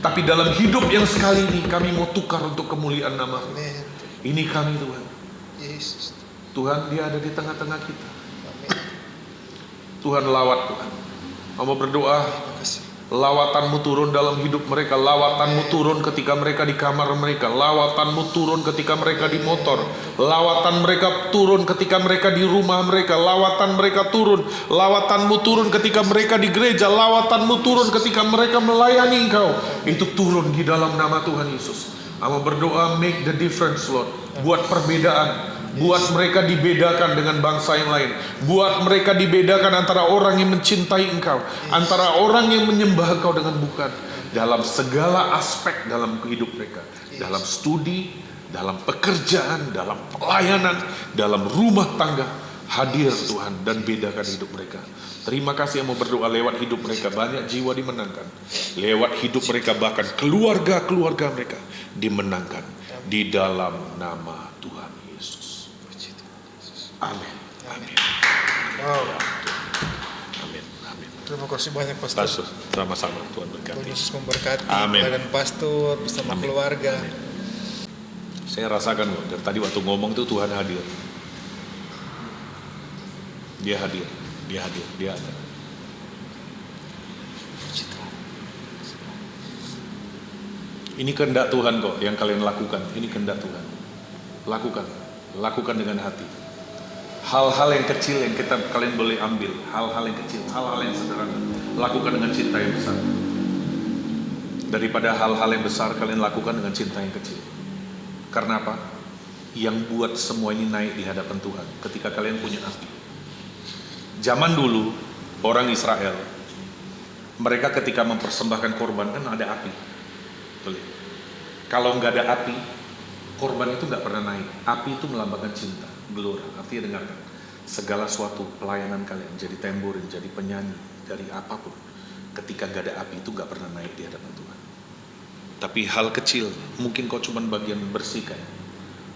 Tapi dalam hidup yang sekali ini kami mau tukar untuk kemuliaan nama-Mu. Amin. Ini kami Tuhan. Yesus. Tuhan, dia ada di tengah-tengah kita. Amin. Tuhan, lawat Tuhan. Mau berdoa, Terima kasih. lawatan-Mu turun dalam hidup mereka. Lawatan-Mu turun ketika mereka di kamar mereka. Lawatan-Mu turun ketika mereka di motor. Lawatan mereka turun ketika mereka di rumah mereka. Lawatan mereka turun. Lawatan-Mu turun ketika mereka di gereja. Lawatan-Mu turun ketika mereka melayani Engkau. Itu turun di dalam nama Tuhan Yesus. Aku berdoa, make the difference Lord. Buat perbedaan. Buat mereka dibedakan dengan bangsa yang lain. Buat mereka dibedakan antara orang yang mencintai Engkau, antara orang yang menyembah Engkau dengan bukan. Dalam segala aspek dalam hidup mereka. Dalam studi, dalam pekerjaan, dalam pelayanan, dalam rumah tangga. Hadir Tuhan dan bedakan hidup mereka. Terima kasih yang mau berdoa lewat hidup mereka. Banyak jiwa dimenangkan. Lewat hidup mereka, bahkan keluarga-keluarga mereka dimenangkan. Di dalam nama Tuhan Yesus. Amin. Amin. Wow. Amin. Amin. Terima kasih banyak Pastor. Pastor, sama-sama Tuhan Tuhan berkati. Yesus memberkati Amin. pelayanan pastor bersama Amin. keluarga. Amin. Saya rasakan loh, dari tadi waktu ngomong tuh Tuhan hadir. Dia hadir, dia hadir, dia ada. Ini kehendak Tuhan kok yang kalian lakukan. Ini kehendak Tuhan. Lakukan, lakukan dengan hati. Hal-hal yang kecil yang kalian boleh ambil, hal-hal yang kecil, hal-hal yang sederhana, lakukan dengan cinta yang besar. Daripada hal-hal yang besar kalian lakukan dengan cinta yang kecil. Karena apa? Yang buat semua ini naik di hadapan Tuhan ketika kalian punya api. Zaman dulu orang Israel, mereka ketika mempersembahkan korban kan ada api. Betul. Kalau nggak ada api, korban itu nggak pernah naik. Api itu melambangkan cinta, gelora. Artinya dengarkan, segala suatu pelayanan kalian, jadi temburin, jadi penyanyi, dari apapun, ketika nggak ada api itu nggak pernah naik di hadapan Tuhan. Tapi hal kecil, mungkin kau cuma bagian bersihkan,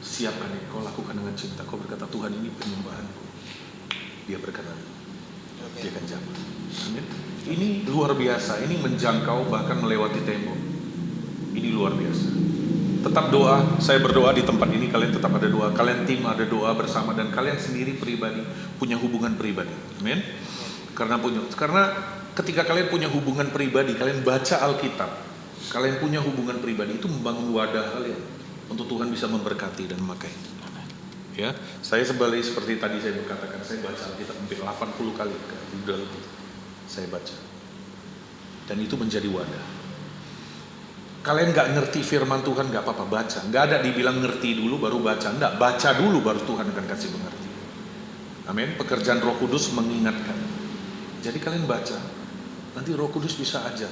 siapkan ini, kau lakukan dengan cinta. Kau berkata, Tuhan ini penyembahanku. Dia berkenan, dia akan jawab. Amin. Ini luar biasa, ini menjangkau bahkan melewati tembok. Ini luar biasa. Tetap doa, saya berdoa di tempat ini, kalian tetap ada doa, kalian tim ada doa bersama, dan kalian sendiri pribadi punya hubungan pribadi. Amin. Karena ketika kalian punya hubungan pribadi, kalian baca Alkitab, kalian punya hubungan pribadi, itu membangun wadah kalian untuk Tuhan bisa memberkati dan memakai. Ya, saya seperti tadi saya berkatakan, saya baca Alkitab hampir 80 kali, udah lebih saya baca. Dan itu menjadi wadah. Kalian nggak ngerti firman Tuhan, nggak apa-apa, baca. Nggak ada dibilang ngerti dulu baru baca, nggak, baca dulu baru Tuhan akan kasih mengerti. Amin. Pekerjaan Roh Kudus mengingatkan. Jadi kalian baca, nanti Roh Kudus bisa ajar.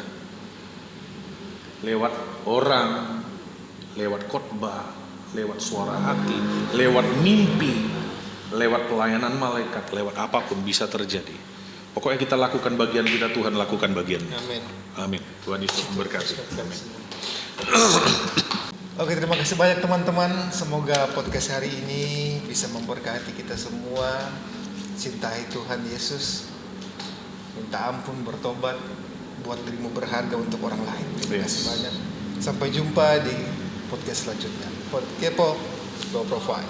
Lewat orang, lewat khotbah, lewat suara hati, lewat mimpi, lewat pelayanan malaikat, lewat apapun bisa terjadi. Pokoknya kita lakukan bagian kita, Tuhan lakukan bagiannya. Amin. Amin. Tuhan Yesus memberkati. Amin. Oke, terima kasih banyak teman-teman. Semoga podcast hari ini bisa memberkati kita semua. Cintai Tuhan Yesus. Minta ampun, bertobat, buat dirimu berharga untuk orang lain. Terima kasih banyak. Sampai jumpa di podcast selanjutnya. Podcast Kepo Low Profile.